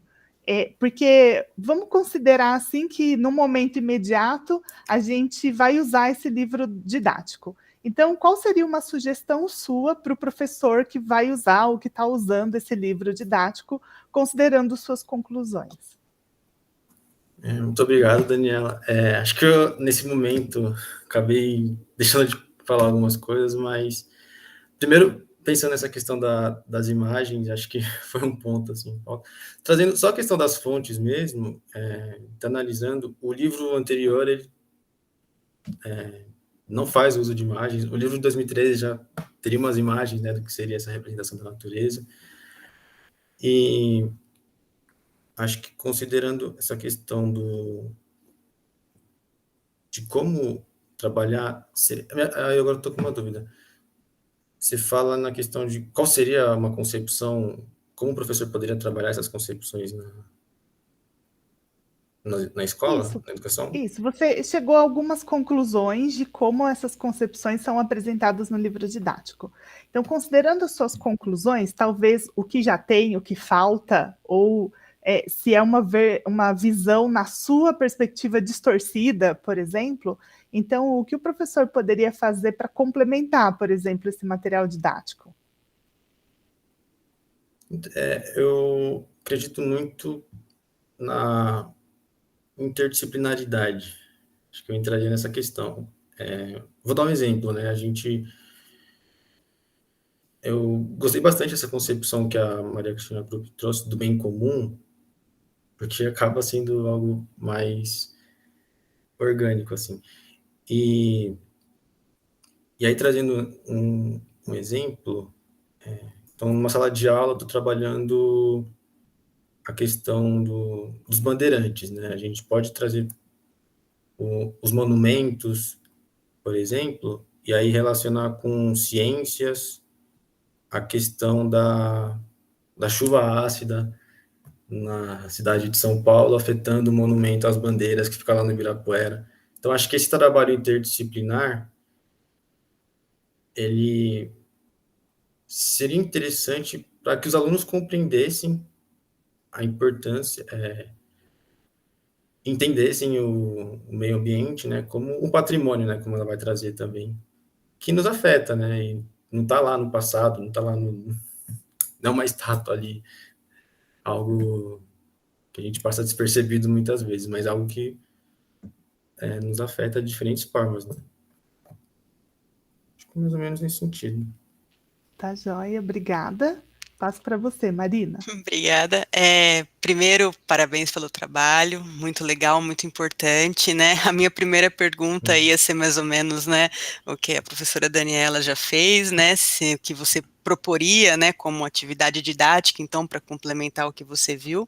Porque vamos considerar assim que no momento imediato a gente vai usar esse livro didático. Então, qual seria uma sugestão sua para o professor que vai usar ou que está usando esse livro didático, considerando suas conclusões? Muito obrigado, Daniela. Acho que nesse momento, acabei deixando de falar algumas coisas, mas, primeiro, pensando nessa questão das imagens, acho que foi um ponto, assim, trazendo só a questão das fontes mesmo, tá analisando, o livro anterior, ele não faz uso de imagens, o livro de 2013 já teria umas imagens, né, do que seria essa representação da natureza, e acho que considerando essa questão de como trabalhar. Eu agora estou com uma dúvida. Você fala na questão de qual seria uma concepção, como o professor poderia trabalhar essas concepções na escola, Isso. na educação? Isso, você chegou a algumas conclusões de como essas concepções são apresentadas no livro didático. Então, considerando as suas conclusões, talvez o que já tem, o que falta, ou se é uma visão na sua perspectiva distorcida, por exemplo, então o que o professor poderia fazer para complementar, por exemplo, esse material didático? Eu acredito muito na interdisciplinaridade. Acho que eu entraria nessa questão. Vou dar um exemplo, né? Eu gostei bastante dessa concepção que a Maria Cristina Krupp trouxe do bem comum, porque acaba sendo algo mais orgânico, assim. E aí, trazendo um exemplo, então, numa sala de aula, estou trabalhando a questão dos bandeirantes, né? A gente pode trazer os monumentos, por exemplo, e aí relacionar com ciências a questão da chuva ácida na cidade de São Paulo, afetando o monumento às bandeiras que fica lá no Ibirapuera. Então, acho que esse trabalho interdisciplinar, ele seria interessante para que os alunos compreendessem a importância, entendessem o meio ambiente, né, como um patrimônio, né, como ela vai trazer também, que nos afeta, né, e não está lá no passado, não está lá não é uma estátua ali, algo que a gente passa despercebido muitas vezes, mas algo que nos afeta de diferentes formas, né? Acho que mais ou menos nesse sentido. Tá joia, obrigada. Passo para você, Marina. Obrigada. Primeiro, parabéns pelo trabalho, muito legal, muito importante, né? A minha primeira pergunta ia ser mais ou menos, né, o que a professora Daniela já fez, né, o que você proporia, né, como atividade didática, então, para complementar o que você viu.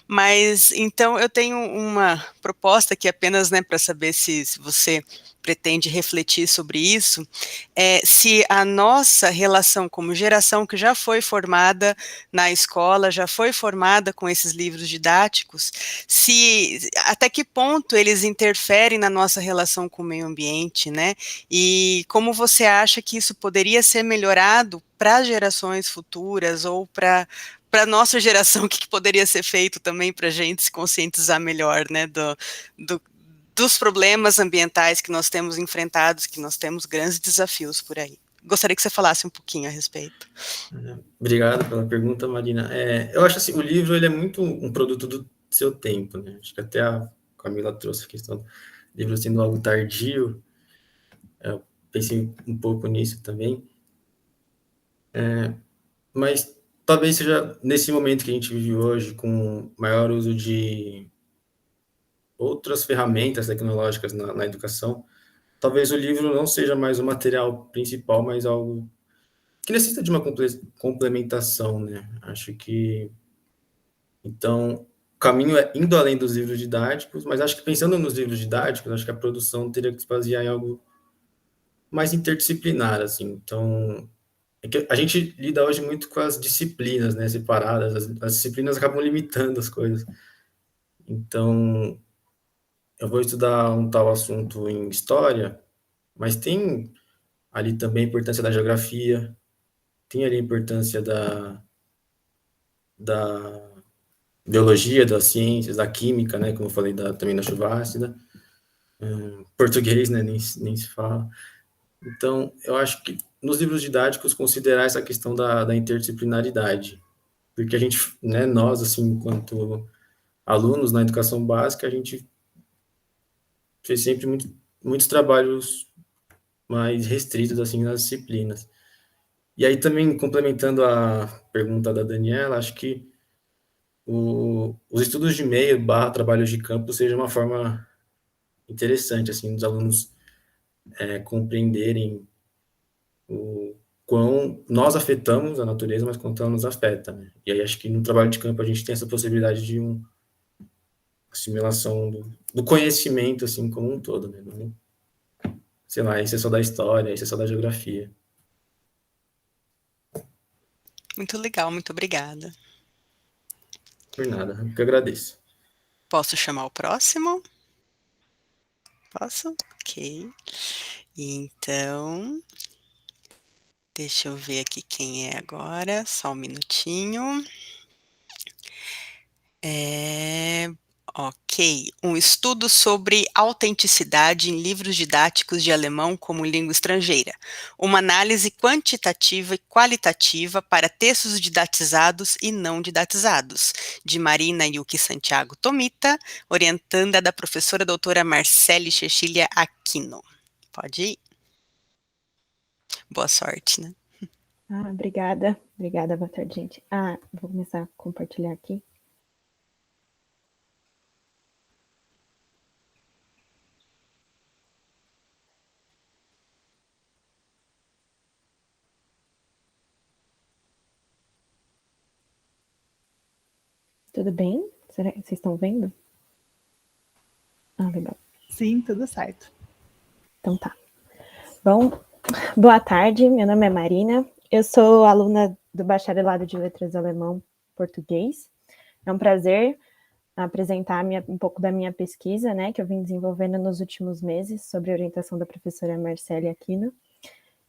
Mas, então, eu tenho uma proposta aqui apenas, né, para saber se você pretende refletir sobre isso, se a nossa relação como geração que já foi formada na escola, já foi formada com esses livros didáticos, se até que ponto eles interferem na nossa relação com o meio ambiente, né? E como você acha que isso poderia ser melhorado para gerações futuras ou para a nossa geração, o que poderia ser feito também para a gente se conscientizar melhor, né, dos problemas ambientais que nós temos enfrentados, que nós temos grandes desafios por aí. Gostaria que você falasse um pouquinho a respeito. Obrigado pela pergunta, Marina. Eu acho assim, o livro ele é muito um produto do seu tempo, né? Acho que até a Camila trouxe a questão do livro sendo algo tardio. Eu pensei um pouco nisso também. Mas talvez seja nesse momento que a gente vive hoje, com maior uso de outras ferramentas tecnológicas na educação, talvez o livro não seja mais o material principal, mas algo que necessita de uma complementação, né? Acho que, então, o caminho é indo além dos livros didáticos, mas acho que pensando nos livros didáticos, acho que a produção teria que se basear em algo mais interdisciplinar, assim. Então, é que a gente lida hoje muito com as disciplinas, né, separadas, as disciplinas acabam limitando as coisas. Então, eu vou estudar um tal assunto em história, mas tem ali também a importância da geografia, tem ali a importância da biologia, das ciências, da química, né, como eu falei também da chuva ácida, português, né, nem se fala. Então, eu acho que nos livros didáticos considerar essa questão da interdisciplinaridade, porque a gente, né, nós, assim, enquanto alunos na educação básica, a gente fez sempre muitos trabalhos mais restritos, assim, nas disciplinas. E aí também, complementando a pergunta da Daniela, acho que os estudos de meio / trabalhos de campo seja uma forma interessante, assim, dos alunos compreenderem o quão nós afetamos a natureza, mas quanto ela nos afeta, né? E aí acho que no trabalho de campo a gente tem essa possibilidade de uma assimilação do conhecimento, assim, como um todo, né? Não, sei lá, isso é só da história, isso é só da geografia. Muito legal, muito obrigada. Por nada, eu que agradeço. Posso chamar o próximo? Posso? Ok. Então, deixa eu ver aqui quem é agora, só um minutinho. Ok. Um estudo sobre autenticidade em livros didáticos de alemão como língua estrangeira. Uma análise quantitativa e qualitativa para textos didatizados e não didatizados, de Marina Yuki Santiago Tomita, orientanda da professora doutora Marcele Cecília Aquino. Pode ir. Boa sorte, né? Obrigada. Obrigada, boa tarde, gente. Vou começar a compartilhar aqui. Tudo bem? Será que vocês estão vendo? Legal. Sim, tudo certo. Então tá. Bom, boa tarde, meu nome é Marina, eu sou aluna do Bacharelado de Letras Alemão Português. É um prazer apresentar um pouco da minha pesquisa, né, que eu vim desenvolvendo nos últimos meses sobre a orientação da professora Marcele Aquino,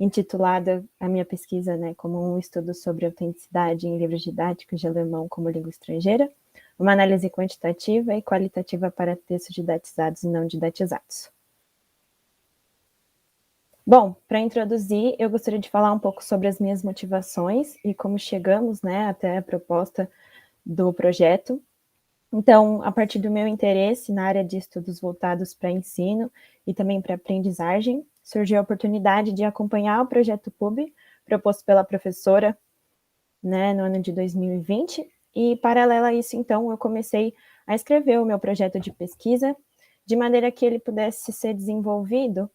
intitulada a minha pesquisa, né, como um estudo sobre autenticidade em livros didáticos de alemão como língua estrangeira, uma análise quantitativa e qualitativa para textos didatizados e não didatizados. Bom, para introduzir, eu gostaria de falar um pouco sobre as minhas motivações e como chegamos, né, até a proposta do projeto. Então, a partir do meu interesse na área de estudos voltados para ensino e também para aprendizagem, surgiu a oportunidade de acompanhar o projeto PUB, proposto pela professora, né, no ano de 2020, e paralelo a isso, então, eu comecei a escrever o meu projeto de pesquisa, de maneira que ele pudesse ser desenvolvido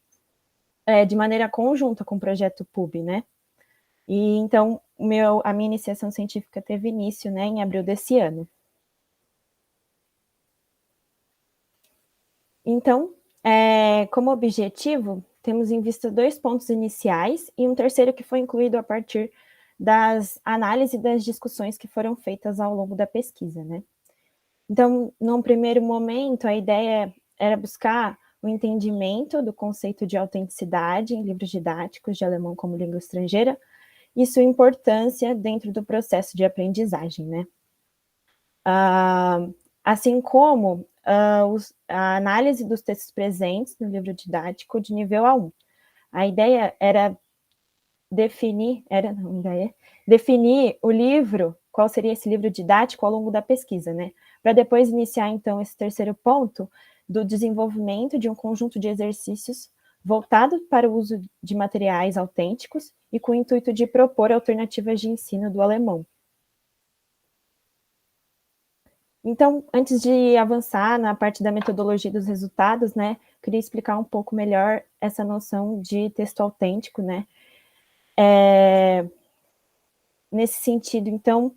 de maneira conjunta com o projeto PUB, né? E então, a minha iniciação científica teve início, né, em abril desse ano. Então, como objetivo, temos em vista 2 pontos iniciais e um terceiro que foi incluído a partir das análises e das discussões que foram feitas ao longo da pesquisa, né? Então, num primeiro momento, a ideia era buscar o entendimento do conceito de autenticidade em livros didáticos de alemão como língua estrangeira e sua importância dentro do processo de aprendizagem, né? Assim como a análise dos textos presentes no livro didático de nível A1. A ideia era definir o livro, qual seria esse livro didático ao longo da pesquisa, né? Para depois iniciar, então, esse terceiro ponto do desenvolvimento de um conjunto de exercícios voltado para o uso de materiais autênticos e com o intuito de propor alternativas de ensino do alemão. Então, antes de avançar na parte da metodologia dos resultados, né, queria explicar um pouco melhor essa noção de texto autêntico, né? Nesse sentido, então,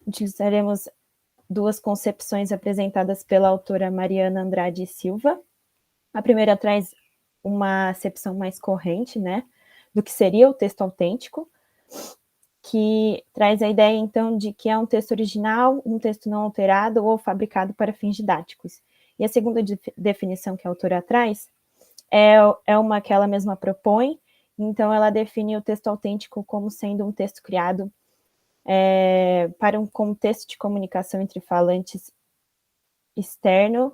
utilizaremos 2 concepções apresentadas pela autora Mariana Andrade Silva. A primeira traz uma acepção mais corrente, né, do que seria o texto autêntico, que traz a ideia, então, de que é um texto original, um texto não alterado ou fabricado para fins didáticos. E a segunda definição que a autora traz é uma que ela mesma propõe, então ela define o texto autêntico como sendo um texto criado para um contexto de comunicação entre falantes externo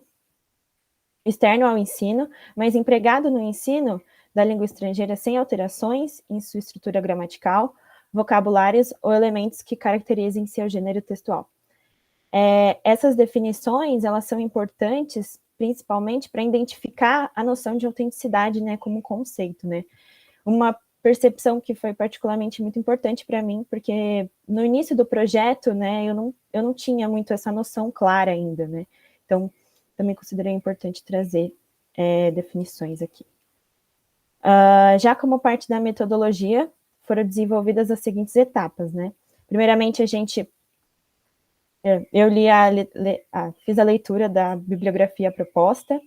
ao ensino, mas empregado no ensino da língua estrangeira sem alterações em sua estrutura gramatical, vocabulários ou elementos que caracterizem seu gênero textual. Essas definições, elas são importantes, principalmente para identificar a noção de autenticidade, né, como conceito, né? Uma percepção que foi particularmente muito importante para mim, porque no início do projeto, né, eu não tinha muito essa noção clara ainda, né? Então, também considerei importante trazer definições aqui. Já como parte da metodologia, foram desenvolvidas as seguintes etapas, né? Primeiramente, eu fiz a leitura da bibliografia proposta,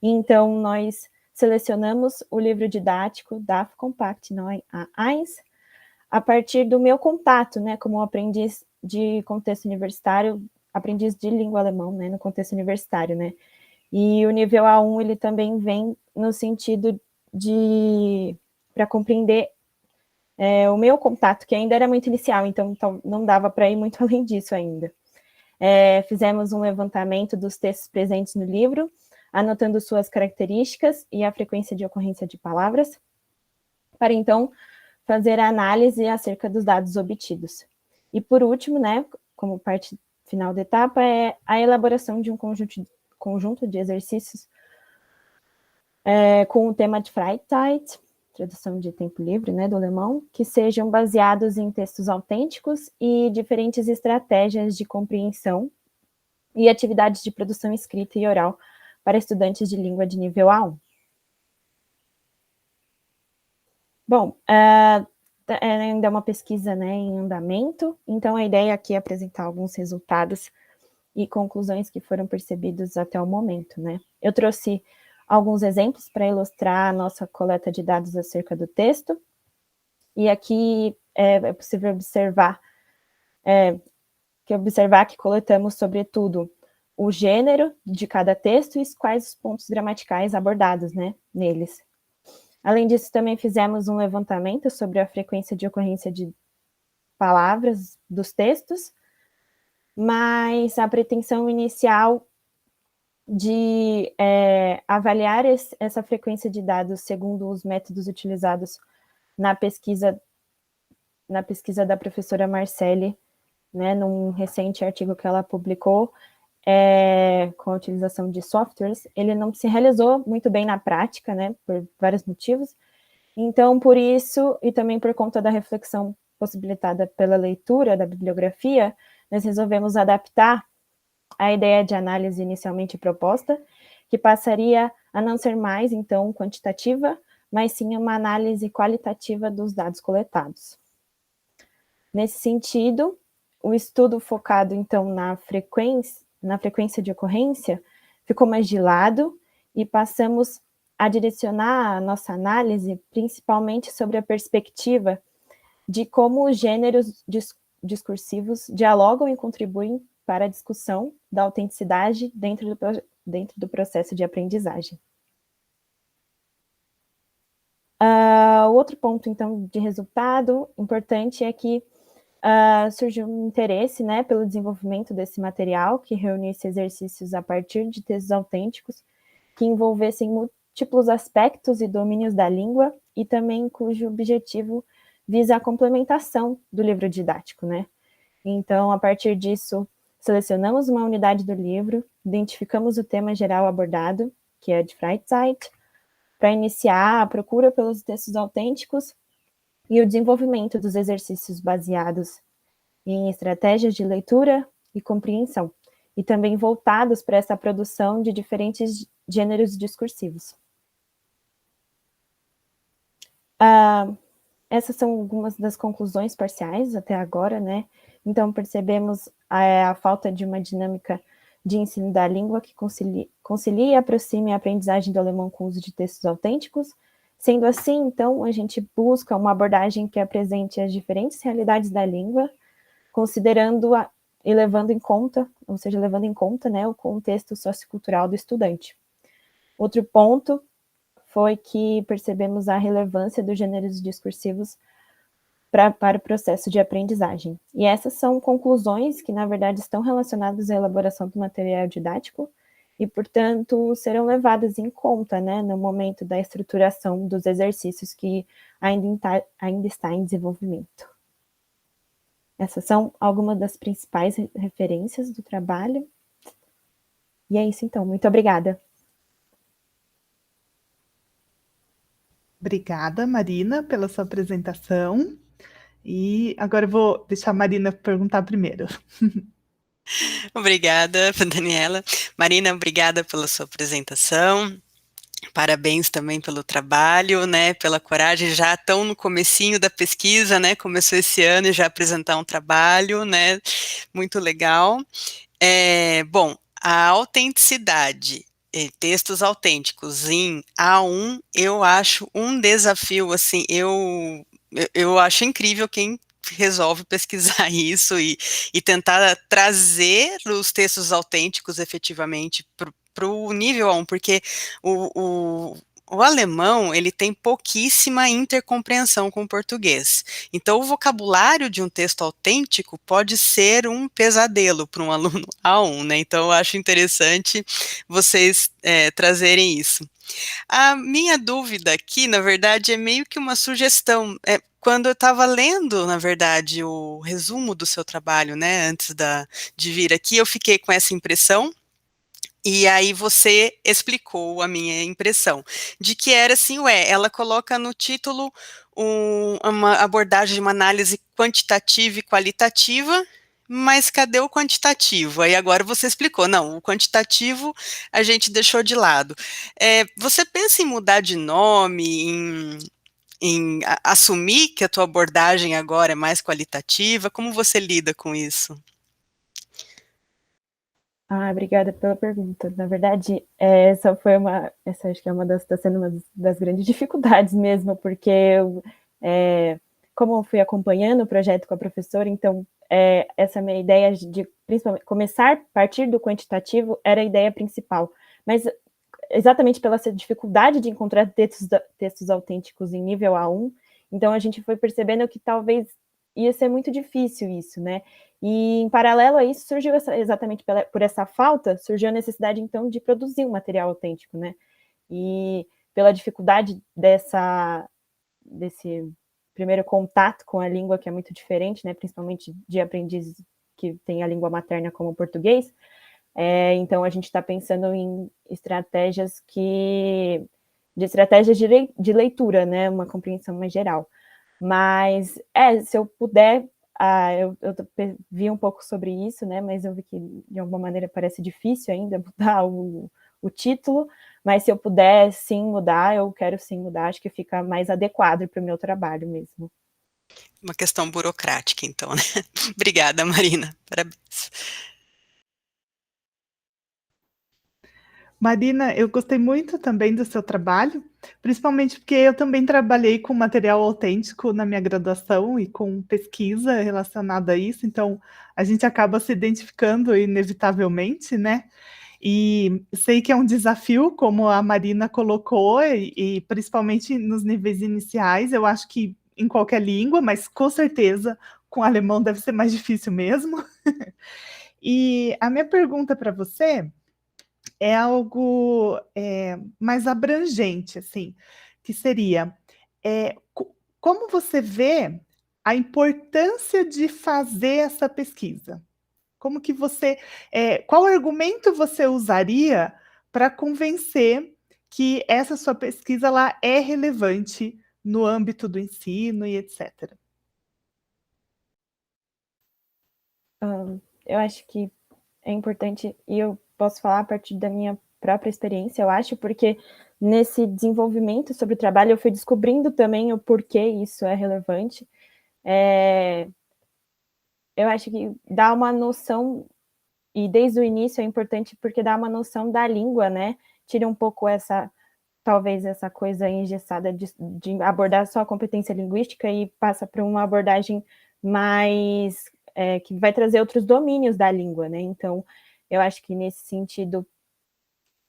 e então nós selecionamos o livro didático DAF Compact Neu A1 a partir do meu contato, né, como aprendiz de contexto universitário, aprendiz de língua alemã, né, no contexto universitário, né? E o nível A1, ele também vem no sentido para compreender o meu contato, que ainda era muito inicial, então não dava para ir muito além disso ainda. Fizemos um levantamento dos textos presentes no livro, anotando suas características e a frequência de ocorrência de palavras, para então fazer a análise acerca dos dados obtidos. E por último, né, como parte final da etapa, é a elaboração de um conjunto de exercícios com o tema de Freizeit, tradução de tempo livre, né, do alemão, que sejam baseados em textos autênticos e diferentes estratégias de compreensão e atividades de produção escrita e oral para estudantes de língua de nível A1. Bom, ainda é uma pesquisa, né, em andamento, então a ideia aqui é apresentar alguns resultados e conclusões que foram percebidos até o momento, né. Eu trouxe alguns exemplos para ilustrar a nossa coleta de dados acerca do texto, e aqui é possível observar que coletamos, sobretudo, o gênero de cada texto e quais os pontos gramaticais abordados, né, neles. Além disso, também fizemos um levantamento sobre a frequência de ocorrência de palavras dos textos, mas a pretensão inicial de avaliar essa frequência de dados segundo os métodos utilizados na pesquisa da professora Marcele, né, num recente artigo que ela publicou, com a utilização de softwares, ele não se realizou muito bem na prática, né, por vários motivos. Então, por isso, e também por conta da reflexão possibilitada pela leitura da bibliografia, nós resolvemos adaptar a ideia de análise inicialmente proposta, que passaria a não ser mais, então, quantitativa, mas sim uma análise qualitativa dos dados coletados. Nesse sentido, o estudo focado, então, na frequência de ocorrência ficou mais de lado e passamos a direcionar a nossa análise principalmente sobre a perspectiva de como os gêneros discursivos dialogam e contribuem para a discussão da autenticidade dentro do processo de aprendizagem. O outro ponto, então, de resultado importante é que surgiu um interesse, né, pelo desenvolvimento desse material, que reunisse exercícios a partir de textos autênticos, que envolvessem múltiplos aspectos e domínios da língua, e também cujo objetivo visa a complementação do livro didático, né? Então, a partir disso, selecionamos uma unidade do livro, identificamos o tema geral abordado, que é de Freizeit, para iniciar a procura pelos textos autênticos e o desenvolvimento dos exercícios baseados em estratégias de leitura e compreensão, e também voltados para essa produção de diferentes gêneros discursivos. Essas são algumas das conclusões parciais até agora, né? Então, percebemos a falta de uma dinâmica de ensino da língua que concilie e aproxime a aprendizagem do alemão com o uso de textos autênticos. Sendo assim, então, a gente busca uma abordagem que apresente as diferentes realidades da língua, considerando e levando em conta, ou seja, levando em conta, né, o contexto sociocultural do estudante. Outro ponto foi que percebemos a relevância dos gêneros discursivos para o processo de aprendizagem. E essas são conclusões que, na verdade, estão relacionadas à elaboração do material didático e, portanto, serão levadas em conta, né, no momento da estruturação dos exercícios que ainda está em desenvolvimento. Essas são algumas das principais referências do trabalho. E é isso, então. Muito obrigada. Obrigada, Marina, pela sua apresentação. E agora eu vou deixar a Marina perguntar primeiro. Obrigada, Daniela. Marina, obrigada pela sua apresentação. Parabéns também pelo trabalho, né, pela coragem, já tão no comecinho da pesquisa, né, começou esse ano e já apresentar um trabalho, né, muito legal. Bom, a autenticidade, textos autênticos em A1, eu acho um desafio, assim, eu acho incrível quem resolve pesquisar isso e tentar trazer os textos autênticos efetivamente para o nível A1, porque o alemão, ele tem pouquíssima intercompreensão com o português. Então, o vocabulário de um texto autêntico pode ser um pesadelo para um aluno A1, né? Então, eu acho interessante vocês trazerem isso. A minha dúvida aqui, na verdade, é meio que uma sugestão. Quando eu estava lendo, na verdade, o resumo do seu trabalho, né, antes de vir aqui, eu fiquei com essa impressão. E aí você explicou a minha impressão, de que era assim, ela coloca no título uma abordagem de uma análise quantitativa e qualitativa, mas cadê o quantitativo? Aí agora você explicou, não, o quantitativo a gente deixou de lado. Você pensa em mudar de nome, em assumir que a tua abordagem agora é mais qualitativa? Como você lida com isso? Obrigada pela pergunta. Na verdade, essa acho que é está sendo uma das grandes dificuldades mesmo, porque eu, como eu fui acompanhando o projeto com a professora, então essa minha ideia de principalmente começar a partir do quantitativo era a ideia principal, mas exatamente pela essa dificuldade de encontrar textos autênticos em nível A1, então a gente foi percebendo que talvez ia ser muito difícil isso, né? E, em paralelo a isso, surgiu exatamente por essa falta, surgiu a necessidade, então, de produzir um material autêntico, né? E pela dificuldade desse primeiro contato com a língua, que é muito diferente, né? Principalmente de aprendizes que têm a língua materna como o português, Então, a gente está pensando em estratégias de leitura, né? Uma compreensão mais geral. Mas, se eu puder, eu vi um pouco sobre isso, né? Mas eu vi que, de alguma maneira, parece difícil ainda mudar o título. Mas, se eu puder, sim, mudar, eu quero sim mudar. Acho que fica mais adequado para o meu trabalho mesmo. Uma questão burocrática, então, né? Obrigada, Marina. Parabéns. Marina, eu gostei muito também do seu trabalho, principalmente porque eu também trabalhei com material autêntico na minha graduação e com pesquisa relacionada a isso, então a gente acaba se identificando inevitavelmente, né? E sei que é um desafio, como a Marina colocou, e principalmente nos níveis iniciais, eu acho que em qualquer língua, mas com certeza com alemão deve ser mais difícil mesmo. E a minha pergunta para você é algo mais abrangente, assim, que seria como você vê a importância de fazer essa pesquisa? Como que você, qual argumento você usaria para convencer que essa sua pesquisa lá é relevante no âmbito do ensino e etc. Eu acho que é importante, e eu posso falar a partir da minha própria experiência, eu acho, porque nesse desenvolvimento sobre o trabalho eu fui descobrindo também o porquê isso é relevante. Eu acho que dá uma noção, e desde o início é importante porque dá uma noção da língua, né? Tira um pouco talvez essa coisa engessada de abordar só a competência linguística e passa para uma abordagem mais que vai trazer outros domínios da língua, né? Então, eu acho que nesse sentido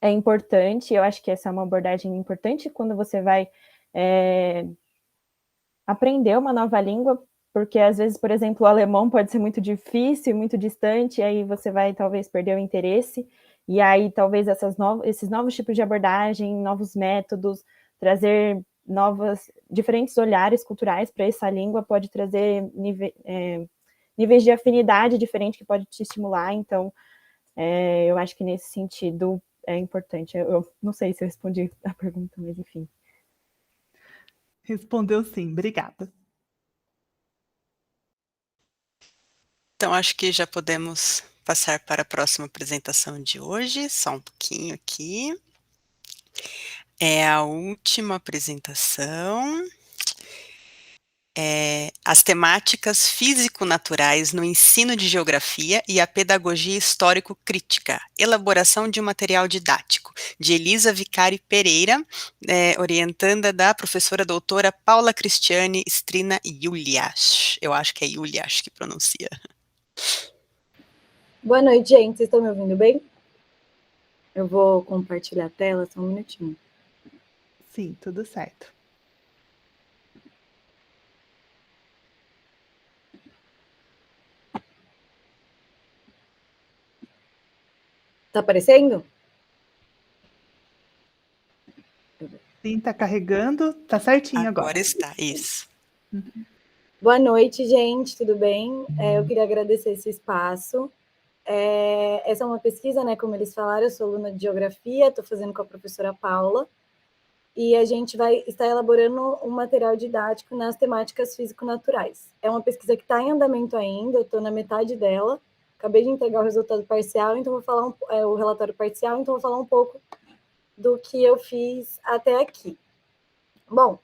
é importante, eu acho que essa é uma abordagem importante quando você vai aprender uma nova língua, porque às vezes, por exemplo, o alemão pode ser muito difícil, muito distante, e aí você vai talvez perder o interesse, e aí talvez esses novos tipos de abordagem, novos métodos, trazer diferentes olhares culturais para essa língua pode trazer níveis de afinidade diferentes que pode te estimular, então eu acho que nesse sentido é importante. Eu não sei se eu respondi a pergunta, mas enfim. Respondeu sim, obrigada. Então, acho que já podemos passar para a próxima apresentação de hoje, só um pouquinho aqui. É a última apresentação. As temáticas físico-naturais no ensino de geografia e a pedagogia histórico-crítica, elaboração de um material didático, de Elisa Vicari Pereira, orientanda da professora doutora Paula Cristiane Strina Juliasch. Eu acho que é Juliasch que pronuncia. Boa noite, gente. Vocês estão me ouvindo bem? Eu vou compartilhar a tela, só um minutinho. Sim, tudo certo. Tá aparecendo? Sim, está carregando, está certinho agora. Agora está, isso. Boa noite, gente, tudo bem? Eu queria agradecer esse espaço. Essa é uma pesquisa, né? Como eles falaram, eu sou aluna de geografia, estou fazendo com a professora Paula, e a gente vai estar elaborando um material didático nas temáticas físico-naturais. É uma pesquisa que está em andamento ainda, eu estou na metade dela, acabei de entregar o resultado parcial, então vou falar o relatório parcial, então vou falar um pouco do que eu fiz até aqui. Bom,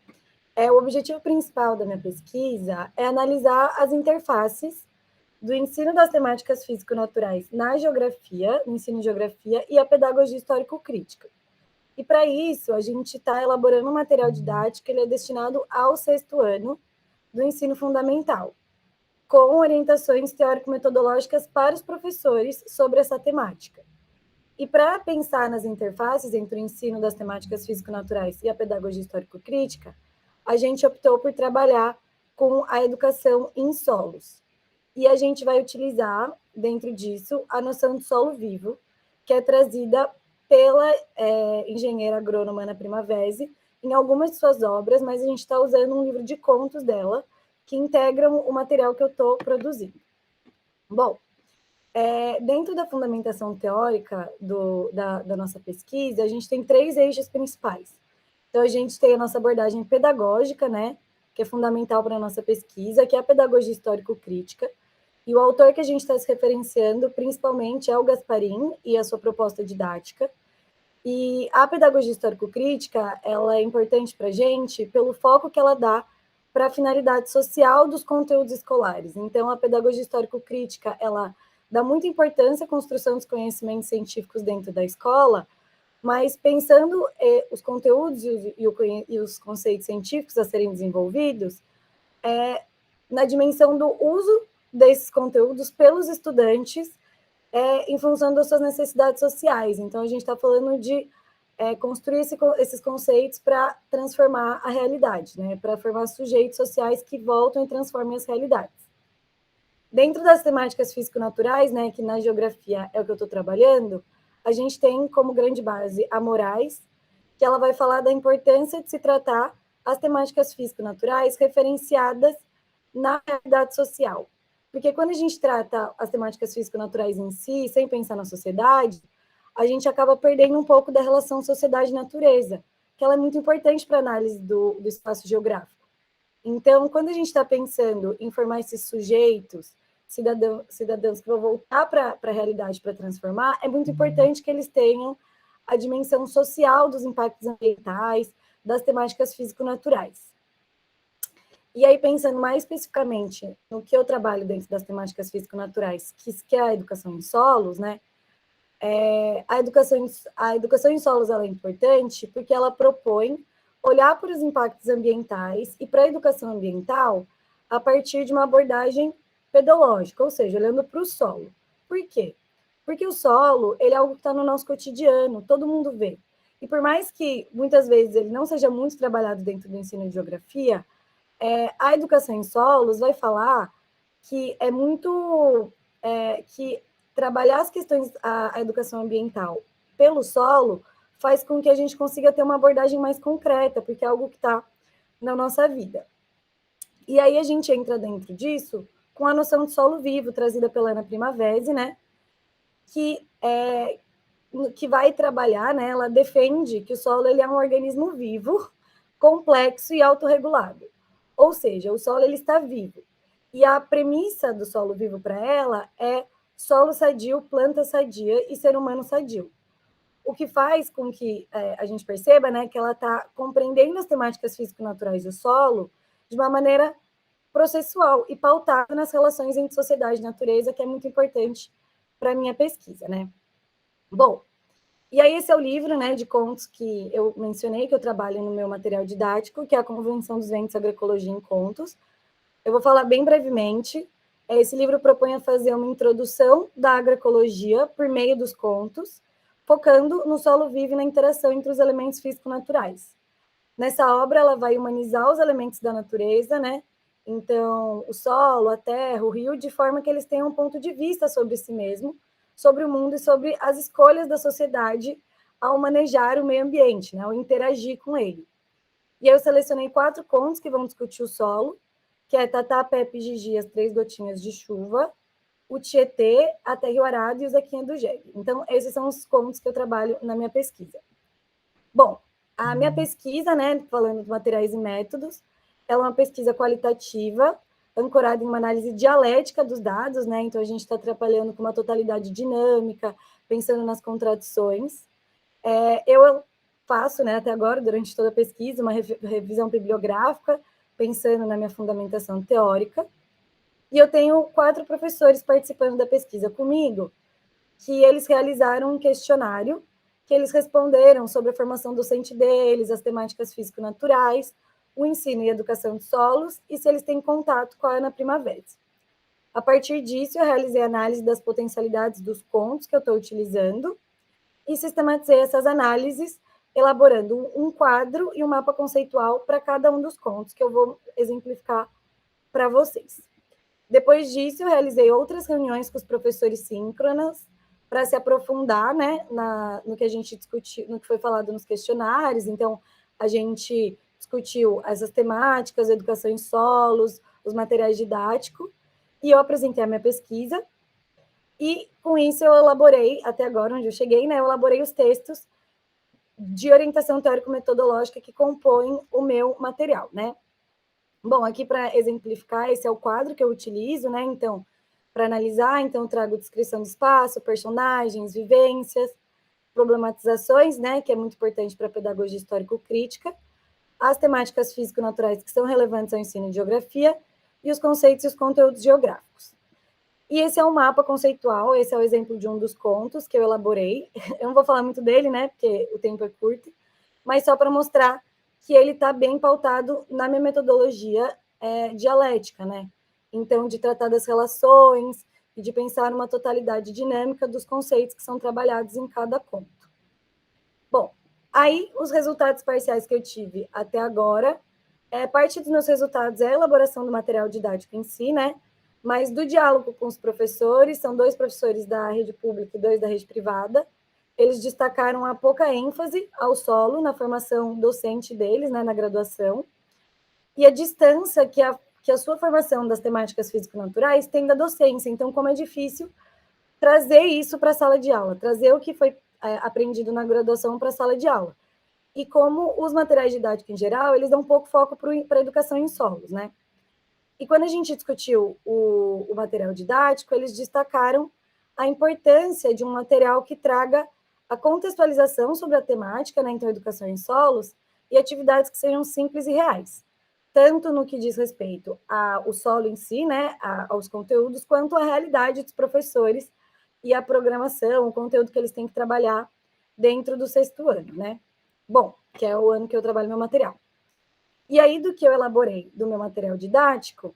o objetivo principal da minha pesquisa é analisar as interfaces do ensino das temáticas físico-naturais na geografia, no ensino de geografia, e a pedagogia histórico-crítica. E, para isso, a gente está elaborando um material didático, ele é destinado ao 6º ano do ensino fundamental, com orientações teórico-metodológicas para os professores sobre essa temática. E para pensar nas interfaces entre o ensino das temáticas físico-naturais e a pedagogia histórico-crítica, a gente optou por trabalhar com a educação em solos. E a gente vai utilizar, dentro disso, a noção de solo vivo, que é trazida pela engenheira agrônoma Ana Primavesi em algumas de suas obras, mas a gente está usando um livro de contos dela, que integram o material que eu estou produzindo. Bom, Dentro da fundamentação teórica da nossa pesquisa, a gente tem 3 eixos principais. Então, a gente tem a nossa abordagem pedagógica, né, que é fundamental para a nossa pesquisa, que é a pedagogia histórico-crítica. E o autor que a gente está se referenciando, principalmente, é o Gasparin e a sua proposta didática. E a pedagogia histórico-crítica, ela é importante para a gente pelo foco que ela dá para a finalidade social dos conteúdos escolares. Então, a pedagogia histórico-crítica, ela dá muita importância à construção dos conhecimentos científicos dentro da escola, mas pensando os conteúdos e os conceitos científicos a serem desenvolvidos, na dimensão do uso desses conteúdos pelos estudantes em função das suas necessidades sociais. Então, a gente está falando de construir esses conceitos para transformar a realidade, né? Para formar sujeitos sociais que voltam e transformem as realidades. Dentro das temáticas físico-naturais, né, que na geografia é o que eu estou trabalhando, a gente tem como grande base a Moraes, que ela vai falar da importância de se tratar as temáticas físico-naturais referenciadas na realidade social. Porque quando a gente trata as temáticas físico-naturais em si, sem pensar na sociedade, a gente acaba perdendo um pouco da relação sociedade-natureza, que ela é muito importante para a análise do espaço geográfico. Então, quando a gente está pensando em formar esses sujeitos, cidadãos que vão voltar para a realidade para transformar, é muito importante que eles tenham a dimensão social dos impactos ambientais, das temáticas físico-naturais. E aí, pensando mais especificamente no que eu trabalho dentro das temáticas físico-naturais, que é a educação em solos, né? A educação em solos ela é importante porque ela propõe olhar para os impactos ambientais e para a educação ambiental a partir de uma abordagem pedológica, ou seja, olhando para o solo. Por quê? Porque o solo ele é algo que está no nosso cotidiano, todo mundo vê. E por mais que muitas vezes ele não seja muito trabalhado dentro do ensino de geografia, a educação em solos vai falar que é muito que trabalhar as questões, a educação ambiental pelo solo faz com que a gente consiga ter uma abordagem mais concreta, porque é algo que está na nossa vida. E aí a gente entra dentro disso com a noção de solo vivo, trazida pela Ana Primavesi, né? Que vai trabalhar, né? Ela defende que o solo ele é um organismo vivo, complexo e autorregulado. Ou seja, o solo ele está vivo. E a premissa do solo vivo para ela é solo sadio, planta sadia e ser humano sadio. O que faz com que a gente perceba, né, que ela está compreendendo as temáticas físico-naturais do solo de uma maneira processual e pautada nas relações entre sociedade e natureza, que é muito importante para a minha pesquisa, né? Bom, e aí esse é o livro, né, de contos que eu mencionei, que eu trabalho no meu material didático, que é a Convenção dos Ventos Agroecologia em Contos. Eu vou falar bem brevemente. Esse livro propõe a fazer uma introdução da agroecologia por meio dos contos, focando no solo vivo e na interação entre os elementos físico-naturais. Nessa obra, ela vai humanizar os elementos da natureza, né? Então, o solo, a terra, o rio, de forma que eles tenham um ponto de vista sobre si mesmo, sobre o mundo e sobre as escolhas da sociedade ao manejar o meio ambiente, né? Ao interagir com ele. E aí eu selecionei 4 contos que vão discutir o solo, que é Tatá, Pepe, Gigi, as 3 gotinhas de chuva, o Tietê, a Terra e o Arado e o Zequinha do Jegue. Então, esses são os contos que eu trabalho na minha pesquisa. Bom, a minha pesquisa, né, falando de materiais e métodos, ela é uma pesquisa qualitativa, ancorada em uma análise dialética dos dados, né? Então, a gente está trabalhando com uma totalidade dinâmica, pensando nas contradições. Eu faço, né, até agora, durante toda a pesquisa, uma revisão bibliográfica, pensando na minha fundamentação teórica. E eu tenho 4 professores participando da pesquisa comigo, que eles realizaram um questionário, que eles responderam sobre a formação docente deles, as temáticas físico-naturais, o ensino e educação de solos, e se eles têm contato com a Ana Primavesi. A partir disso, eu realizei a análise das potencialidades dos contos que eu estou utilizando e sistematizei essas análises, elaborando um quadro e um mapa conceitual para cada um dos contos, que eu vou exemplificar para vocês. Depois disso, eu realizei outras reuniões com os professores síncronas para se aprofundar, né, no que a gente discutiu, no que foi falado nos questionários. Então, a gente discutiu essas temáticas, educação em solos, os materiais didáticos, e eu apresentei a minha pesquisa. E com isso eu elaborei, até agora onde eu cheguei, né, eu elaborei os textos de orientação teórico-metodológica que compõem o meu material, né? Bom, aqui para exemplificar, esse é o quadro que eu utilizo, né? Então, para analisar, então eu trago descrição do espaço, personagens, vivências, problematizações, né, que é muito importante para a pedagogia histórico-crítica, as temáticas físico-naturais que são relevantes ao ensino de geografia e os conceitos e os conteúdos geográficos. E esse é um mapa conceitual, esse é o exemplo de um dos contos que eu elaborei. Eu não vou falar muito dele, né, porque o tempo é curto, mas só para mostrar que ele está bem pautado na minha metodologia dialética, né? Então, de tratar das relações e de pensar numa totalidade dinâmica dos conceitos que são trabalhados em cada conto. Bom, aí os resultados parciais que eu tive até agora, parte dos meus resultados é a elaboração do material didático em si, né? Mas do diálogo com os professores, são 2 professores da rede pública e 2 da rede privada, eles destacaram a pouca ênfase ao solo na formação docente deles, né, na graduação, e a distância que a sua formação das temáticas físico-naturais tem da docência. Então, como é difícil trazer isso para a sala de aula, trazer o que foi aprendido na graduação para a sala de aula. E como os materiais didáticos em geral, eles dão um pouco foco para a educação em solos, né? E quando a gente discutiu o material didático, eles destacaram a importância de um material que traga a contextualização sobre a temática, né, então educação em solos, e atividades que sejam simples e reais, tanto no que diz respeito ao solo em si, né, aos conteúdos, quanto à realidade dos professores e a programação, o conteúdo que eles têm que trabalhar dentro do 6º ano, né? Bom, que é o ano que eu trabalho meu material. E aí, do que eu elaborei do meu material didático,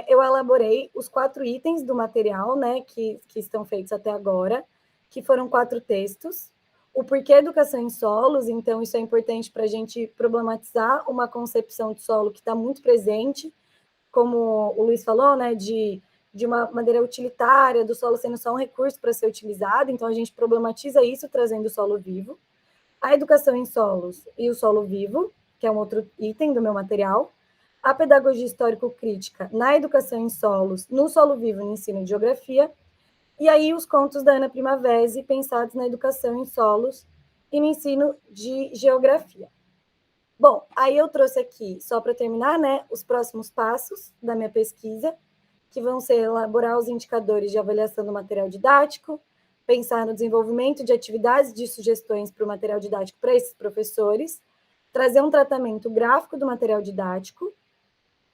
eu elaborei os 4 itens do material, né, que estão feitos até agora, que foram 4 textos. O porquê educação em solos, então isso é importante para a gente problematizar uma concepção de solo que está muito presente, como o Luiz falou, né, de uma maneira utilitária, do solo sendo só um recurso para ser utilizado, então a gente problematiza isso trazendo o solo vivo. A educação em solos e o solo vivo, que é um outro item do meu material. A pedagogia histórico-crítica na educação em solos, no solo vivo no ensino de geografia. E aí os contos da Ana Primavesi, pensados na educação em solos e no ensino de geografia. Bom, aí eu trouxe aqui, só para terminar, né, os próximos passos da minha pesquisa, que vão ser elaborar os indicadores de avaliação do material didático, pensar no desenvolvimento de atividades de sugestões para o material didático para esses professores, trazer um tratamento gráfico do material didático,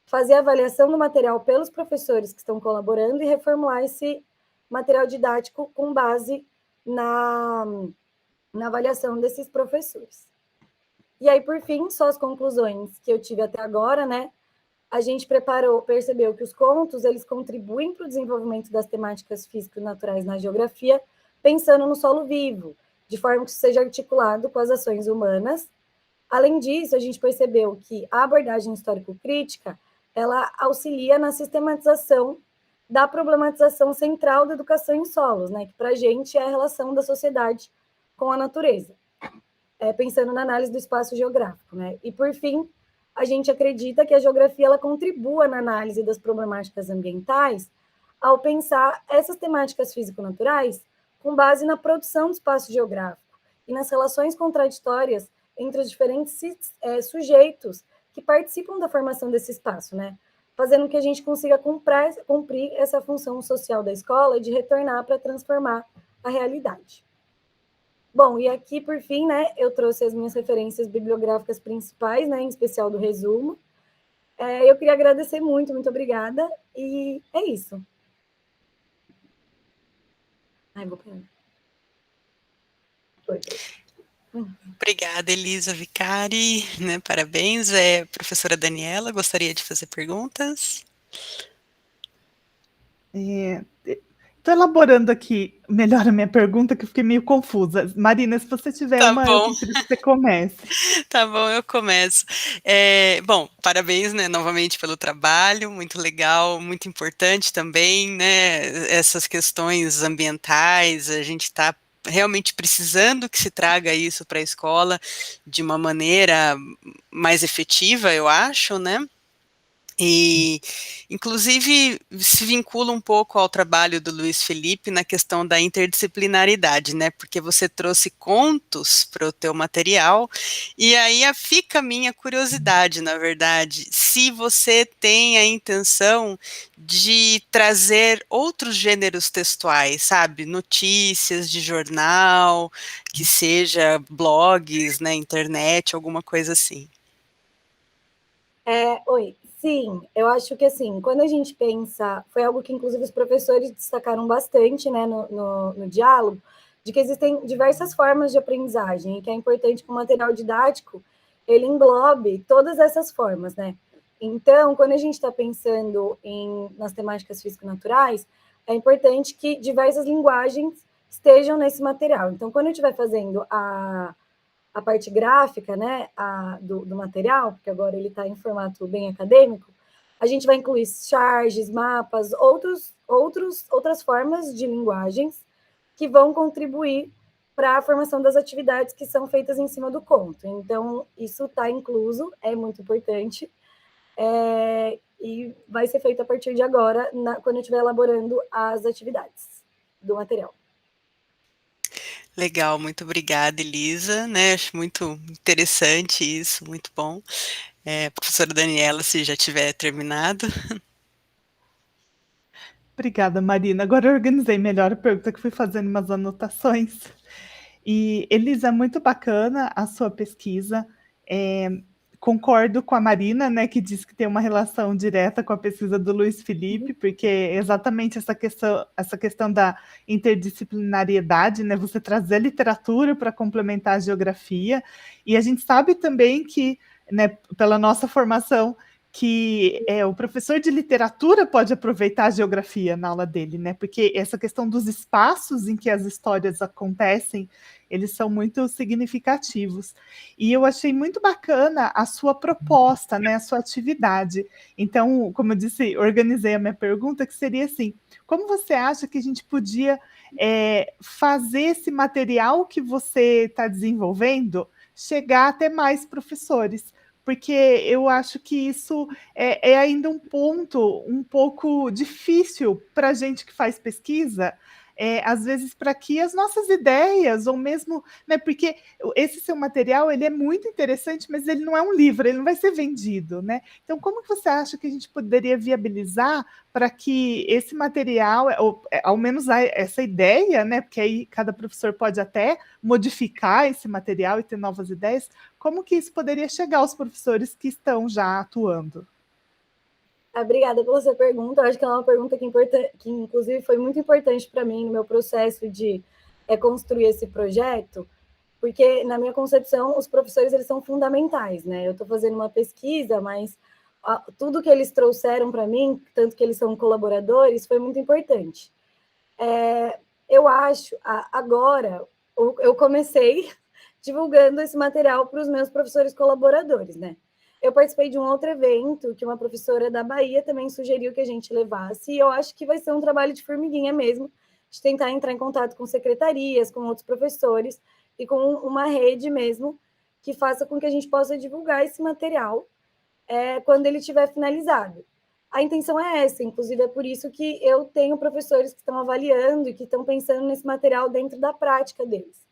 fazer a avaliação do material pelos professores que estão colaborando e reformular esse material didático com base na avaliação desses professores. E aí, por fim, só as conclusões que eu tive até agora, né? A gente percebeu que os contos, eles contribuem para o desenvolvimento das temáticas físico-naturais na geografia, pensando no solo vivo, de forma que isso seja articulado com as ações humanas. Além disso, a gente percebeu que a abordagem histórico-crítica, ela auxilia na sistematização da problematização central da educação em solos, né, que para a gente é a relação da sociedade com a natureza, pensando na análise do espaço geográfico, né? E, por fim, a gente acredita que a geografia ela contribua na análise das problemáticas ambientais ao pensar essas temáticas físico-naturais com base na produção do espaço geográfico e nas relações contraditórias entre os diferentes sujeitos que participam da formação desse espaço, né? Fazendo com que a gente consiga cumprir essa função social da escola de retornar para transformar a realidade. Bom, e aqui, por fim, né, eu trouxe as minhas referências bibliográficas principais, né, em especial do resumo. Eu queria agradecer muito, muito obrigada, e é isso. Vou pegar. Oi. Obrigada, Elisa Vicari, né, parabéns. Professora Daniela, gostaria de fazer perguntas? Estou elaborando aqui melhor a minha pergunta, que eu fiquei meio confusa. Marina, se você tiver Tá uma, bom. eu prefiro que você comece. Tá bom, eu começo. Bom, parabéns, né, novamente pelo trabalho, muito legal, muito importante também, né, essas questões ambientais, a gente está realmente precisando que se traga isso para a escola de uma maneira mais efetiva, eu acho, né? E, inclusive, se vincula um pouco ao trabalho do Luiz Felipe na questão da interdisciplinaridade, né? Porque você trouxe contos para o teu material, e aí fica a minha curiosidade, na verdade, se você tem a intenção de trazer outros gêneros textuais, sabe? Notícias de jornal, que seja blogs na internet, alguma coisa assim. Oi, sim, eu acho que assim, quando a gente pensa, foi algo que inclusive os professores destacaram bastante, né, no diálogo, de que existem diversas formas de aprendizagem e que é importante que o material didático ele englobe todas essas formas, né? Então, quando a gente está pensando nas temáticas físico-naturais, é importante que diversas linguagens estejam nesse material. Então, quando a gente estiver fazendo a parte gráfica, né, do material, porque agora ele está em formato bem acadêmico, a gente vai incluir charges, mapas, outras formas de linguagens que vão contribuir para a formação das atividades que são feitas em cima do conto. Então, isso está incluso, é muito importante, e vai ser feito a partir de agora, quando eu estiver elaborando as atividades do material. Legal, muito obrigada, Elisa, né? Acho muito interessante isso, muito bom. Professora Daniela, se já tiver terminado. Obrigada, Marina. Agora eu organizei melhor a pergunta, que fui fazendo umas anotações. E, Elisa, muito bacana a sua pesquisa. Concordo com a Marina, né, que diz que tem uma relação direta com a pesquisa do Luiz Felipe, porque exatamente essa questão da interdisciplinariedade, né, você trazer literatura para complementar a geografia, e a gente sabe também que, né, pela nossa formação, que o professor de literatura pode aproveitar a geografia na aula dele, né, porque essa questão dos espaços em que as histórias acontecem, eles são muito significativos. E eu achei muito bacana a sua proposta, né, a sua atividade. Então, como eu disse, organizei a minha pergunta, que seria assim: como você acha que a gente podia fazer esse material que você está desenvolvendo chegar até mais professores? Porque eu acho que isso é ainda um ponto um pouco difícil para a gente que faz pesquisa, às vezes, para que as nossas ideias, ou mesmo, né, porque esse seu material ele é muito interessante, mas ele não é um livro, ele não vai ser vendido, né? Então, como que você acha que a gente poderia viabilizar para que esse material, ou ao menos essa ideia, né? Porque aí cada professor pode até modificar esse material e ter novas ideias, como que isso poderia chegar aos professores que estão já atuando? Obrigada pela sua pergunta. Eu acho que é uma pergunta que inclusive, foi muito importante para mim no meu processo de construir esse projeto, porque, na minha concepção, os professores eles são fundamentais, né? Eu estou fazendo uma pesquisa, mas tudo que eles trouxeram para mim, tanto que eles são colaboradores, foi muito importante. Eu acho, agora, eu comecei divulgando esse material para os meus professores colaboradores, né? Eu participei de um outro evento que uma professora da Bahia também sugeriu que a gente levasse, e eu acho que vai ser um trabalho de formiguinha mesmo, de tentar entrar em contato com secretarias, com outros professores, e com uma rede mesmo, que faça com que a gente possa divulgar esse material quando ele estiver finalizado. A intenção é essa, inclusive é por isso que eu tenho professores que estão avaliando e que estão pensando nesse material dentro da prática deles.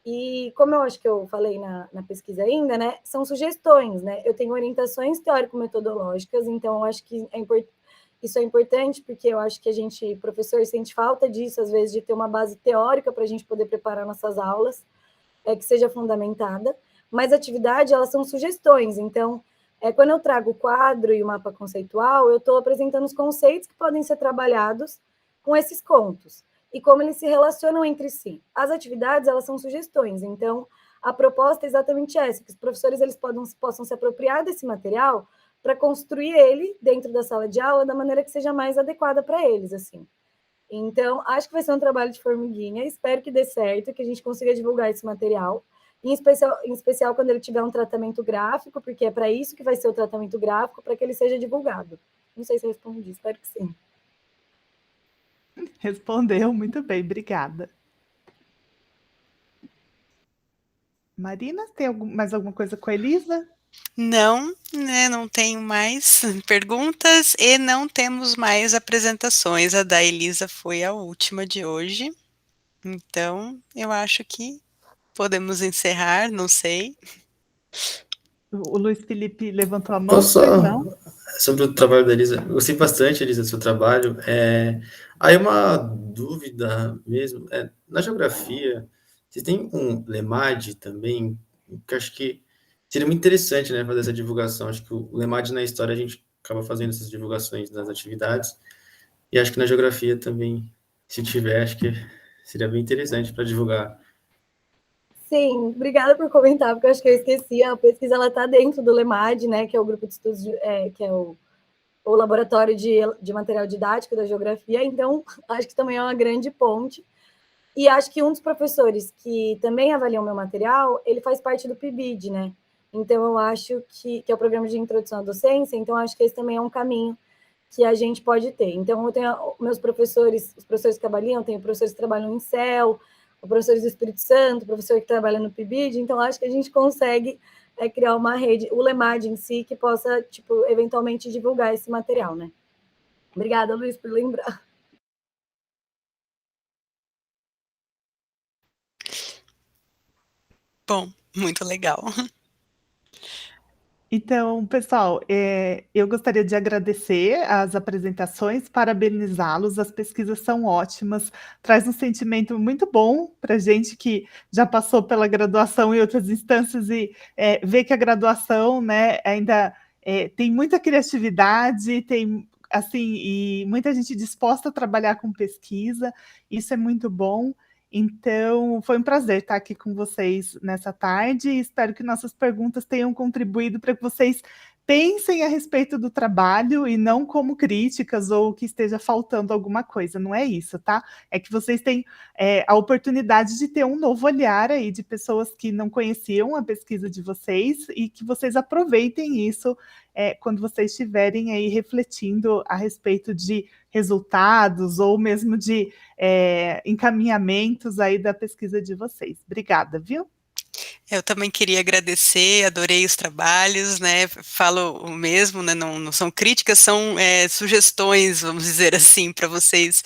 E como eu acho que eu falei na pesquisa ainda, né, são sugestões, né? Eu tenho orientações teórico-metodológicas, então eu acho que isso é importante, porque eu acho que a gente, professor, sente falta disso, às vezes, de ter uma base teórica para a gente poder preparar nossas aulas, que seja fundamentada, mas atividade, elas são sugestões, então, quando eu trago o quadro e o mapa conceitual, eu estou apresentando os conceitos que podem ser trabalhados com esses contos e como eles se relacionam entre si. As atividades, elas são sugestões, então a proposta é exatamente essa, que os professores eles possam se apropriar desse material para construir ele dentro da sala de aula da maneira que seja mais adequada para eles, assim. Então, acho que vai ser um trabalho de formiguinha, espero que dê certo, que a gente consiga divulgar esse material, em especial quando ele tiver um tratamento gráfico, porque é para isso que vai ser o tratamento gráfico, para que ele seja divulgado. Não sei se eu respondi, espero que sim. Respondeu muito bem, obrigada. Marina, tem mais alguma coisa com a Elisa? Não, né, não tenho mais perguntas e não temos mais apresentações. A da Elisa foi a última de hoje. Então, eu acho que podemos encerrar, não sei. O Luiz Felipe levantou a mão, Posso pois só, não? sobre o trabalho da Elisa, eu gostei bastante, Elisa, do seu trabalho. Aí uma dúvida mesmo, na geografia, você tem um LEMAD também, que eu acho que seria muito interessante, né, fazer essa divulgação. Acho que o LEMAD na história a gente acaba fazendo essas divulgações das atividades, e acho que na geografia também, se tiver, acho que seria bem interessante para divulgar. Sim, obrigada por comentar, porque eu acho que eu esqueci. A pesquisa está dentro do LEMAD, né, que é o grupo de estudos, que é o laboratório de material didático da geografia, então acho que também é uma grande ponte. E acho que um dos professores que também avaliam meu material, ele faz parte do PIBID, né? Então eu acho que é o programa de introdução à docência, então acho que esse também é um caminho que a gente pode ter. Então eu tenho meus professores, os professores que avaliam, tenho professores que trabalham em CEL, professores do Espírito Santo, professor que trabalha no PIBID, então acho que a gente consegue criar uma rede, o LEMAD em si, que possa, tipo, eventualmente divulgar esse material, né? Obrigada, Luiz, por lembrar. Bom, muito legal. Então, pessoal, eu gostaria de agradecer as apresentações, parabenizá-los, as pesquisas são ótimas, traz um sentimento muito bom para gente que já passou pela graduação em outras instâncias e vê que a graduação, né, ainda tem muita criatividade, tem assim, e muita gente disposta a trabalhar com pesquisa, isso é muito bom. Então, foi um prazer estar aqui com vocês nessa tarde e espero que nossas perguntas tenham contribuído para que vocês pensem a respeito do trabalho e não como críticas ou que esteja faltando alguma coisa, não é isso, tá? É que vocês têm a oportunidade de ter um novo olhar aí de pessoas que não conheciam a pesquisa de vocês e que vocês aproveitem isso quando vocês estiverem aí refletindo a respeito de resultados ou mesmo de encaminhamentos aí da pesquisa de vocês. Obrigada, viu? Eu também queria agradecer, adorei os trabalhos, né? Falo o mesmo, né? Não são críticas, são sugestões, vamos dizer assim, para vocês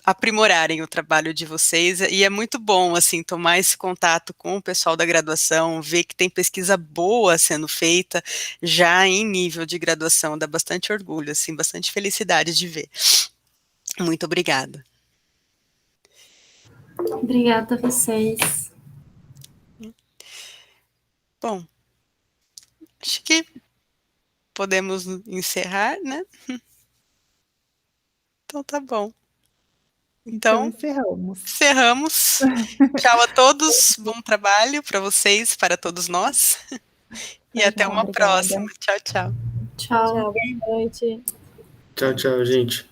aprimorarem o trabalho de vocês. E é muito bom, assim, tomar esse contato com o pessoal da graduação, ver que tem pesquisa boa sendo feita já em nível de graduação, dá bastante orgulho, assim, bastante felicidade de ver. Muito obrigada. Obrigada a vocês. Bom, acho que podemos encerrar, né? Então tá bom. Então, Então, encerramos. encerramos. Tchau a todos, bom trabalho para vocês, para todos nós. E até uma Obrigada. próxima. Tchau, tchau. Tchau. Tchau, boa noite. Tchau, tchau, gente.